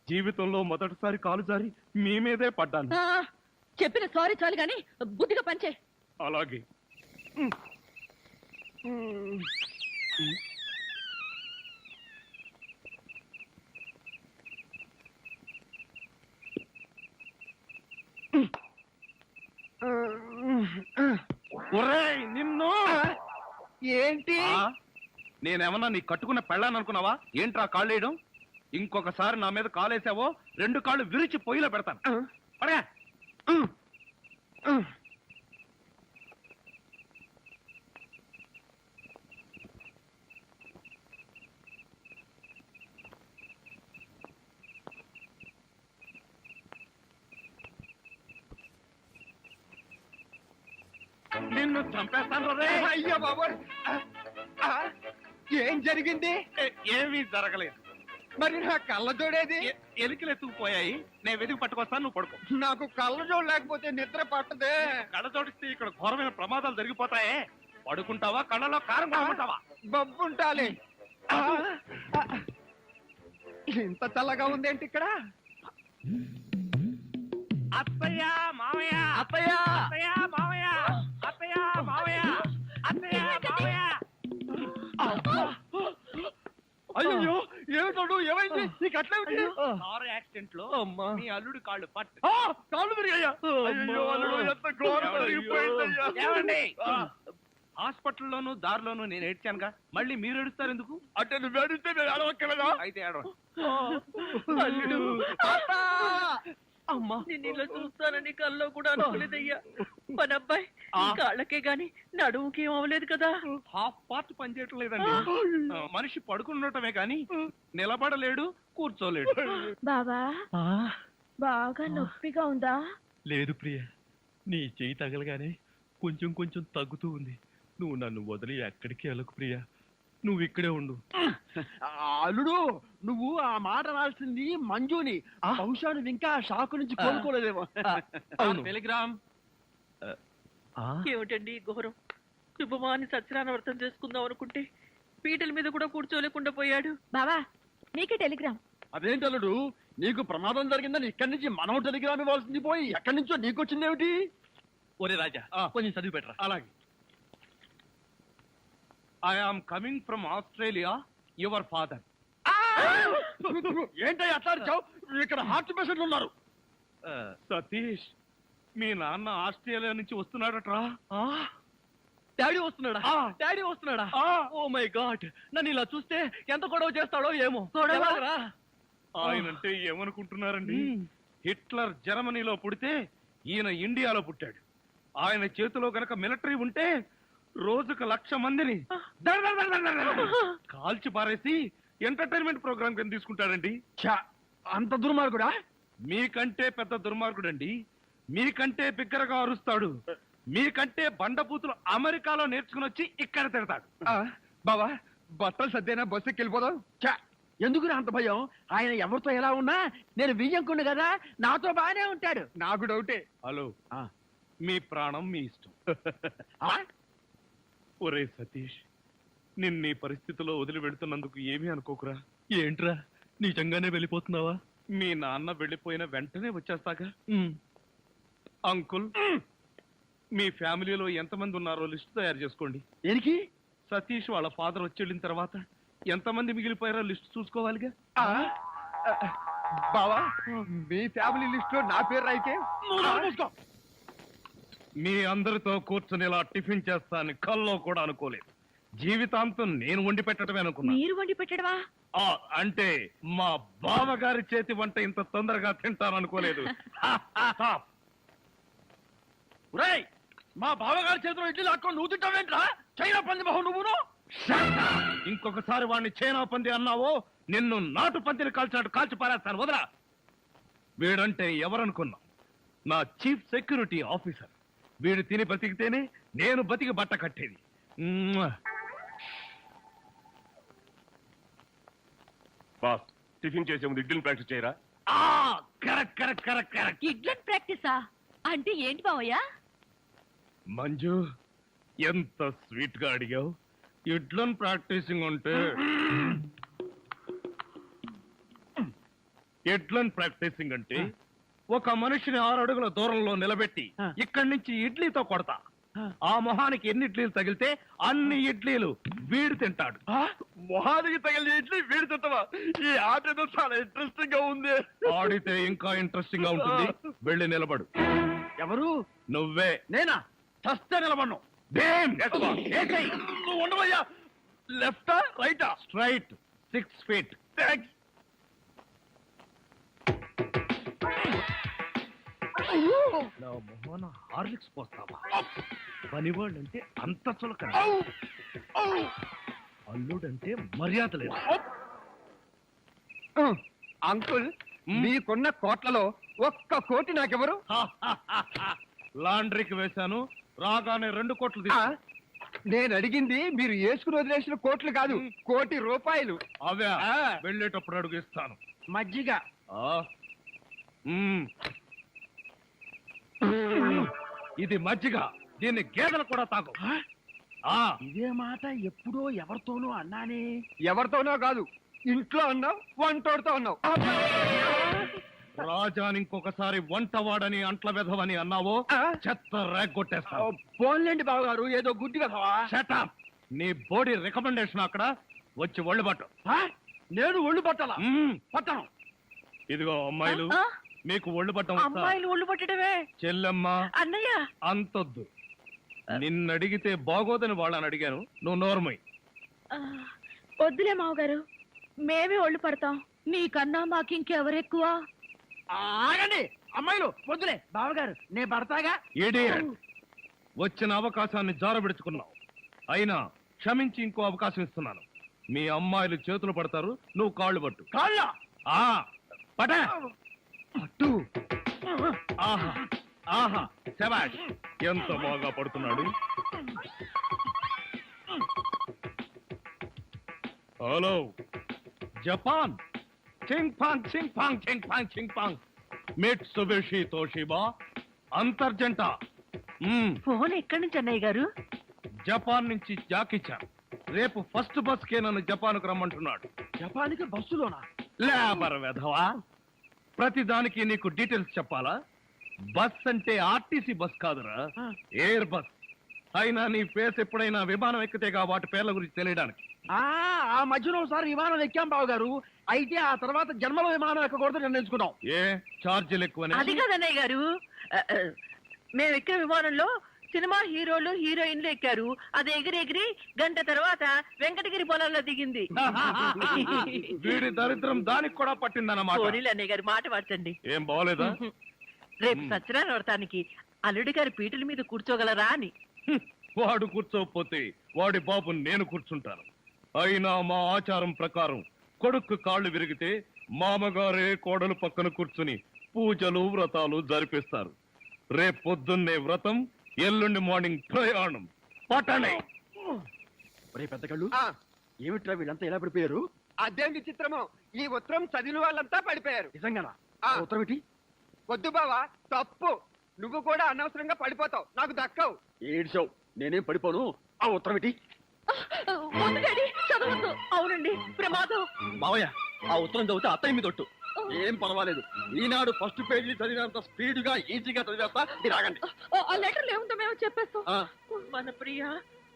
జీవితంలో మొదటిసారి కాలు జారి మీ మీదే పడ్డాను. చెప్పిన సారీ చాలు గాని బుద్ధిగా పంచే. అలాగే. నిన్ను ఏంటి? నేనేమన్నా నీ కట్టుకున్న పెళ్ళాను అనుకున్నావా? ఏంట్రా కాళ్ళు వేయడం? ఇంకొకసారి నా మీద కాలేసావో 2 కాళ్ళు విరిచి పొయ్యిలో పెడతాను. పడగా. నిన్ను చంపేస్తాను రే. అయ్యో బాబోయ్, ఏం జరిగింది? ఏమీ జరగలేదు. మరి నా కళ్ళజోడేది? ఎలికలు ఎత్తుకుపోయాయి. నేను వెతికి పట్టుకొస్తాను, నువ్వు పడుకో. నాకు కళ్ళజోడు లేకపోతే నిద్ర పట్టదే. కళ్ళ జోడిస్తే ఇక్కడ ఘోరమైన ప్రమాదాలు జరిగిపోతాయే. పడుకుంటావా? కళ్ళలో కారం కొనుక్కుంటావా? బొబ్బుంటాలి. ఇంత చల్లగా ఉందేంటి ఇక్కడ? అత్తయ్య మావయ్య అత్తయ్య అత్తయ్య మావయ్య అత్తయ్య మావయ్య అత్తయ్య మావయ్య. అయ్యో ఏమిటో ఏమైంది? నీకు అట్లేమిటి? కారు యాక్సిడెంట్ లో అమ్మా. మీ అల్లుడు కాళ్ళు పట్టు. కాళ్ళు విరిగాయా? అయ్యో అల్లుడు, ఎంత ఘోరం జరిగిపోయిందయ్యా. ఏమండి? హాస్పిటల్లోను దారిలోను నేను ఏడ్చానుగా, మళ్ళీ మీరు ఏడుస్తారు ఎందుకు? అంటే నువ్వు ఏడిస్తే నేను ఏడవక్కలేదా? అయితే ఏడవ. అల్లుడు అమ్మా నేను ఇలా చూస్తానని కల్లో కూడా అనుకోలేదయ్యా. మన అబ్బాయి కాళ్ళకే గాని నడుముకి ఏం అవ్వలేదు కదా. హాఫ్ పార్ట్ పనిచేయటం లేదండి. మనిషి పడుకున్నటమే కానీ నిలబడలేడు, కూర్చోలేడు. బావా బాగా నొప్పిగా ఉందా? లేదు ప్రియ, నీ చెయ్యి తగలగానే కొంచెం కొంచెం తగ్గుతూ ఉంది. నువ్వు నన్ను వదిలి ఎక్కడికి వెళ్ళకు ప్రియ, నువ్వు ఇక్కడే ఉండు. అల్లుడు, నువ్వు ఆ మాట రాల్సింది మంజుని. బహుశా నువ్వు ఇంకా షాకు నుంచి కోలుకోలేదేమో. అవును. టెలిగ్రామ్. ఏమిటండి ఈ ఘోరం? శుభమాని సత్యనారాయణ వ్రతం చేసుకుందాం అనుకుంటే పీటల మీద కూడా కూర్చోలేకుండా పోయాడు. బావా నీకే టెలిగ్రామ్. అదేంటి అల్లుడు, నీకు ప్రమాదం జరిగిందని ఇక్కడి నుంచి మనం టెలిగ్రామ్ ఇవ్వాల్సింది పోయి ఎక్కడి నుంచో నీకు వచ్చిందేమిటి? ఒరే రాజా, కొంచెం చదివి పెట్టరా. అలాగే. I am coming from Australia, your father. ఏంటో అట్లా అరిచావు? ఇక్కడ హార్ట్ పేషెంట్లు ఉన్నారు. సతీష్, మీ నాన్న ఆస్ట్రేలియా నుంచి వస్తున్నాడట్రా. డాడీ వస్తున్నాడా? డాడీ వస్తున్నాడా? ఓ మై గాడ్, నన్ను ఇలా చూస్తే ఎంత గొడవ చేస్తాడో ఏమో. ఎలాగరా? ఆయనంటే ఏమనుకుంటున్నారండి? హిట్లర్ జర్మనీలో పుడితే ఈయన ఇండియాలో పుట్టాడు. ఆయన చేతిలో గనక మిలిటరీ ఉంటే రోజుకు 1,00,000 మందిని కాల్చి పారేసి ఎంటర్టైన్మెంట్ ప్రోగ్రామ్ కింద తీసుకుంటాడండి. ఛా, అంత దుర్మార్గుడా? మీకంటే పెద్ద దుర్మార్గుడండి. మీకంటే బిగ్గరగా అరుస్తాడు. మీకంటే బండబూతులు అమెరికాలో నేర్చుకుని వచ్చి ఇక్కడ తిడతాడు. బావా, బట్టలు సర్దేనా బస్సుకి వెళ్ళిపోదాం? ఛా, ఎందుకు అంత భయం? ఆయన ఎవరితో ఎలా ఉన్నా నేను వియ్యంకుండు కదా, నాతో బానే ఉంటాడు. నాకు డౌటే. హలో, మీ ప్రాణం మీ ఇష్టం. ఒరే సతీష్, నిన్న పరిస్థితిలో వదిలి వెళుతున్నందుకు ఏమీ అనుకోకురా. ఏంట్రా, నిజంగానే వెళ్ళిపోతున్నావా? మీ నాన్న వెళ్ళిపోయిన వెంటనే వచ్చేస్తాగా. అంకుల్, మీ ఫ్యామిలీలో ఎంతమంది ఉన్నారో లిస్ట్ తయారు చేసుకోండి. దేనికి? సతీష్ వాళ్ళ ఫాదర్ వచ్చి వెళ్ళిన తర్వాత ఎంతమంది మిగిలిపోయారో లిస్ట్ చూసుకోవాలిగా. బావా, మీ ఫ్యామిలీ లిస్ట్ లో నా పేరు రాయితే మీ అందరితో కూర్చుని ఇలా టిఫిన్ చేస్తాను కల్లో కూడా అనుకోలేదు. జీవితాంతం నేను వండి పెట్టడమే అనుకున్నా. మీరు వండి పెట్టడమా? అంటే మా బావగారి చేతి వంట ఇంత తొందరగా తింటాననుకోలేదు. మా బావగారి చేతిలో ఇడ్లీ లాక్కొని నువ్వు తింటావేంట్రా? చైనా పంది బహు నువ్వును. ఇంకొకసారి వాడిని చైనా పంది అన్నావో నిన్ను నాటు పందిని కాల్చినట్టు కాల్చి పారేస్తాను. వదరా. వీడంటే ఎవరనుకున్నా? నా చీఫ్ సెక్యూరిటీ ఆఫీసర్. వీడు తిని బతికితేనే నేను బతికి బట్ట కట్టేది. బాస్, టిఫిన్ చేసే ముందు ఇడ్లీని ప్రాక్టీస్ చేయరా? Correct correct correct correct. ఇడ్లన్ ప్రాక్టీసా అంటే ఏంటి బావయ్య? మంజు, ఎంత స్వీట్ గా అడిగావు. ఇడ్లన్ ప్రాక్టీసింగ్ అంటే ఇడ్లన్ ప్రాక్టీసింగ్ అంటే ఒక మనిషిని 6 అడుగుల దూరంలో నిలబెట్టి ఇక్కడి నుంచి ఇడ్లీతో కొడతా. ఆ మొహానికి ఎన్ని ఇడ్లీలు తగిలితే అన్ని ఇడ్లీలు వీడు తింటాడు. మొహానికి తగిలిన ఇడ్లీ వీడి తింటావా? ఈ ఆట ఏదో చాలా ఇంట్రెస్టింగ్ గా ఉంది. ఆడితే ఇంకా ఇంట్రెస్టింగ్ గా ఉంటుంది. వెళ్ళి నిలబడు. ఎవరు? నువ్వే. నేనా? చస్తే నిలబడ్ను. నువ్వు ఉండవయ్యా. లెఫ్టా రైటా? Straight 6 feet. థాంక్స్. నా మొహన హార్లిక్స్ పోస్తావా? పనివాళ్ళంటే అంత చులకన, అల్లుడంటే మర్యాద లేదు. అంకుల్, మీకున్న కోట్లలో 1 కోటి నాకెవరు? లాండ్రీకి వేశాను, రాగానే 2 కోట్లు తీసుకో. నేను అడిగింది మీరు వేసుకుని వదిలేసిన కోట్లు కాదు, 1 కోటి రూపాయలు. అవే వెళ్ళేటప్పుడు అడుగు ఇస్తాను. మజ్జిగ. ఇది మజ్జిగ. దీన్ని గేదెలు కూడా తాగు. ఆ ఇదే మాట ఎప్పుడో ఎవరితోనో అన్నానే. ఎవరితోనో కాదు, ఇంట్లో అన్నావు, వంటోడుతో అన్నావు. రాజాని ఇంకొకసారి వంటవాడని అంట్ల వెధవని అన్నావో చెత్త రేగొట్టేస్తా. పోన్లేండి బావగారు, ఏదో గుడ్డి కదవా. షటప్. నీ బోడీ రికమెండేషన్ అక్కడ వచ్చి ఒళ్ళు పట్టు. నేను ఒళ్ళు పట్టాలా? పట్టను. ఇదిగో అమ్మాయిలు, మీకు ఒళ్ళు పట్టం వస్తా? అమ్మాయిలు ఒళ్ళు పట్టడమే. చెల్లెమ్మ అన్నయ్య అంతొద్దు. నిన్నడిగితే బాగోదని వాళ్ళని అడిగాను, నువ్వు నోర్మై. వద్దులే మావగారు, మేమే ఒళ్ళు పడతాం. నీకన్నా మాకింకెవరెక్కువ? ఆగండి అమ్మాయిలు, వద్దులే బావగారు, నేను పడతాగా. ఇడియట్. వచ్చిన అవకాశాన్ని జారబెడుచుకున్నావు. అయినా క్షమించి ఇంకో అవకాశం ఇస్తున్నాను. మీ అమ్మాయిలు చేతులు పడతారు, నువ్వు కాళ్ళు పట్టు. కాళ్ళ ఆ పట పట్టు. ఆహా ఆహా, శభాష్. ఎంత బాగా పడుతున్నాడు. Hello Japan. చింగ్ పాంగ్ చింగ్ పాంగ్ చింగ్ పాంగ్ చింగ్ పాంగ్. మిట్సుబిషి తోషిబా అంతర్జంట. ఫోన్ ఎక్కడి నుంచి అన్నయ్య గారు? జపాన్ నుంచి జాకిచాన్. రేపు ఫస్ట్ బస్ కే నన్ను జపాన్కు రమ్మంటున్నాడు. జపాన్కి బస్సులోనా? లేబర్ వెధవా, ప్రతి దానికి నీకు డీటెయిల్స్ చెప్పాలా? బస్ అంటే ఆర్టీసీ బస్ కాదురా, ఎయిర్ బస్. అయినా నీ ఫేస్ ఎప్పుడైనా విమానం ఎక్కితేగా వాటి పేర్ల గురించి తెలియడానికి. ఆ మధ్యలో ఒకసారి విమానం ఎక్కాం బావగారు. అయితే ఆ తర్వాత జన్మలో విమానం ఎక్కకూడదు నిర్ణయించుకున్నాం. ఏ ఛార్జీలు ఎక్కువనే? అది కాదన్నయ్య గారు, మేము ఎక్కిన విమానంలో సినిమా హీరోలు హీరోయిన్లు ఎక్కారు. అది ఎగిరి గంట తర్వాత వెంకటగిరి పొలంలో దిగింది. వీడి దరిద్రం దానికి కూడా పట్టిందన్నమాట. పోనీలు అన్నయ్య గారు, మాట మార్చండి. ఏం బాగోలేదా? రేపు సత్యనారాయణ వ్రతానికి అల్లుడి గారి పీటల మీద కూర్చోగలరా అని. వాడు కూర్చోకపోతే వాడి బాబు నేను కూర్చుంటాను. అయినా మా ఆచారం ప్రకారం కొడుకు కాళ్ళు విరిగితే మామగారే కోడలు పక్కన కూర్చుని పూజలు వ్రతాలు జరిపిస్తారు. రేపు పొద్దున్నే వ్రతం, ఎల్లుండి మార్నింగ్ ప్రయాణం. పట్టణే. ఒరే పెద్ద కళ్ళు, ఏమిట్రా వీళ్ళంతా ఎలా పడిపోయారు? అదేం విచిత్రమో, ఈ ఉత్తరం చదివిన వాళ్ళంతా పడిపోయారు. నిజంగానా? ఆ. ఉత్తరం ఏంటి? వద్దు బావా, తప్పు. నువ్వు కూడా అనవసరంగా పడిపోతావు, నాకు దక్కవు. ఏడ్చావు, నేనేం పడిపోను. ఆ ఉత్తరం ఏంటి? చదవద్దు. అవునండి, ప్రమాదం. మావయ్య, ఆ ఉత్తరం చదివితే అత్తయ్య మీద ఒట్టు. ఏం పర్వాలేదు, ఈనాడు ఫస్ట్ పేజీ చదివినంత స్పీడ్ గా ఈజీగా చదివేస్తా. మీరు ఆగండి. ఆ లెటర్ ఏముందో మేము చెప్పేస్తాం. ఆ. మన ప్రియ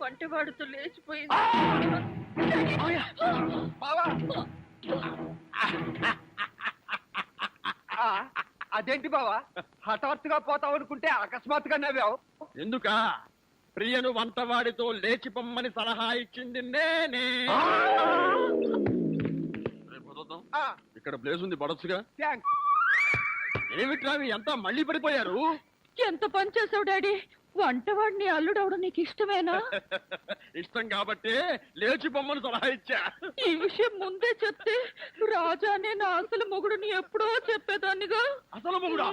వంటవాడుతో లేచిపోయింది. బావా, అదేంటి బావా, హఠాత్తుగా పోతావు అనుకుంటే అకస్మాత్తుగా నవ్వావు. ఎందుక? ప్రియను వంటవాడితో లేచి పొమ్మని సలహా ఇచ్చింది నేనే. రేపు వదులుదాం. ఇక్కడ ప్లేస్ ఉంది, పడొచ్చుగా. థ్యాంక్స్. ఏమిట్రా ఎంత మళ్ళీ పడిపోయారు? ఎంత పని చేసావు డాడీ. వంటవాడిని అల్లుడవడం నీకు ఇష్టమేనా? ఇష్టం కాబట్టి లేచి పొమ్మని సలహా ఇచ్చా. ఈ విషయం ముందే చెప్తే రాజానే నా అసలు మొగుడుని ఎప్పుడో చెప్పేదాన్నిగా. అసలు మొగుడా?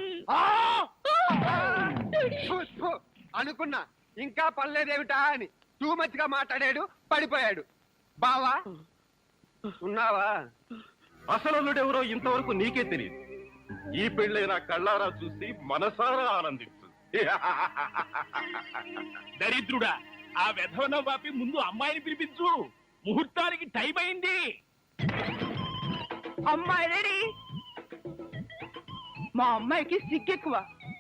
అనుకున్నా ఇంకా పర్లేదేమిటా అని. టూ మచ్ గా మాట్లాడాడు, పడిపోయాడు. బావా ఉన్నావా? అసలు ఇంతవరకు నీకే తెలియదు. ఈ పెళ్ళైన కళ్ళారా చూసి మనసారా ఆనందించు. దరిద్రుడా, ఆ వెధవన వాపి ముందు అమ్మాయిని పిలిపించు. ముహూర్తానికి టైం అయింది. అమ్మాయి రెడీ. మా అమ్మాయికి సిగ్గెక్కువ,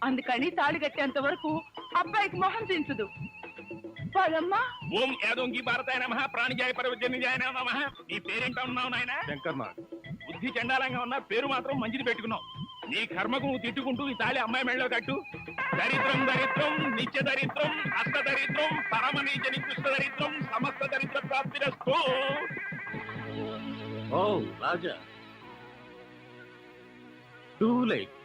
అందుకని తాళి కట్టేంత వరకు అబ్బాయికి మొహం దించదు. పదమ్మా. ఓం యాదోంగి భారతాయ నమః, ప్రాణిజాయ పరవజన్యాయ నమః. నీ పేరేంటా ఉన్నావు నాయన? శంకర్ నాగ్. బుద్ధి చండాలంగా ఉన్నా పేరు మాత్రం మంచిది పెట్టుకున్నావు. నీ కర్మకు నువ్వు తిట్టుకుంటూ ఈ తాళి అమ్మాయి మెళ్ళలో కట్టు. దరిద్రం దరిద్రం, నిత్య దరిద్రం, అష్ట దరిద్రం, పరమ నీచ నికృష్ట దరిద్రం, సమస్త దరిద్ర ప్రాప్తిరస్తు. ఓ రాజా, టూ లైట్.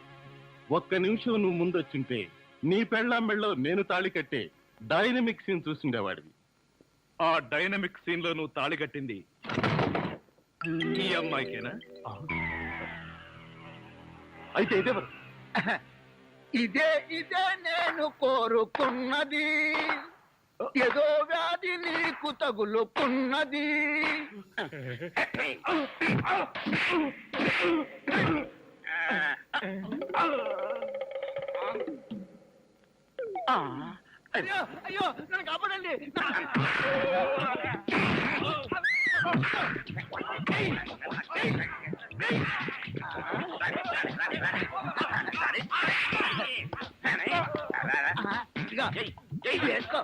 ఒక్క నిమిషం నువ్వు ముందొచ్చుంటే నీ పెళ్ళాం మెళ్ళలో నేను తాళి కట్టే డైనమిక్ సీన్ చూసిండేవాడివి. ఆ డైనమిక్ సీన్ లో నువ్వు తాళి కట్టింది ఈ అమ్మాయికేనా? అయితే ఇదే మరి. ఇదే ఇదే నేను కోరుకున్నది, ఏదో వ్యాధి నీకు తగులుకున్నది. అయ్యో అయ్యో, నన్ను కాపాడండి. వదిలేయండి. ఇదిగో, వేసుకో.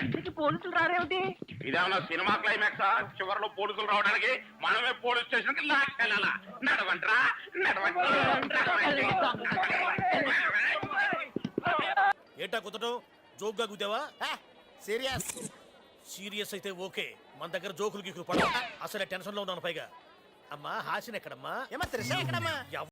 ఇంటికి పోలీసులు రారేమిటి? ఇదేమన్నా సినిమా క్లైమాక్స్ చివరిలో పోలీసులు రావడానికి మనమే పోలీస్ స్టేషన్ కి లాక్కెళ్ళాలా? నడవంట్రా ఏటా కుదటం జోక్గా కుదావా? సీరియస్ సీరియస్ అయితే ఓకే, మన దగ్గర జోకులు గీకులు పడ. అసలే టెన్షన్ లో ఉన్నాను. పైగా అమ్మా హాసిన్ ఎక్కడమ్మా?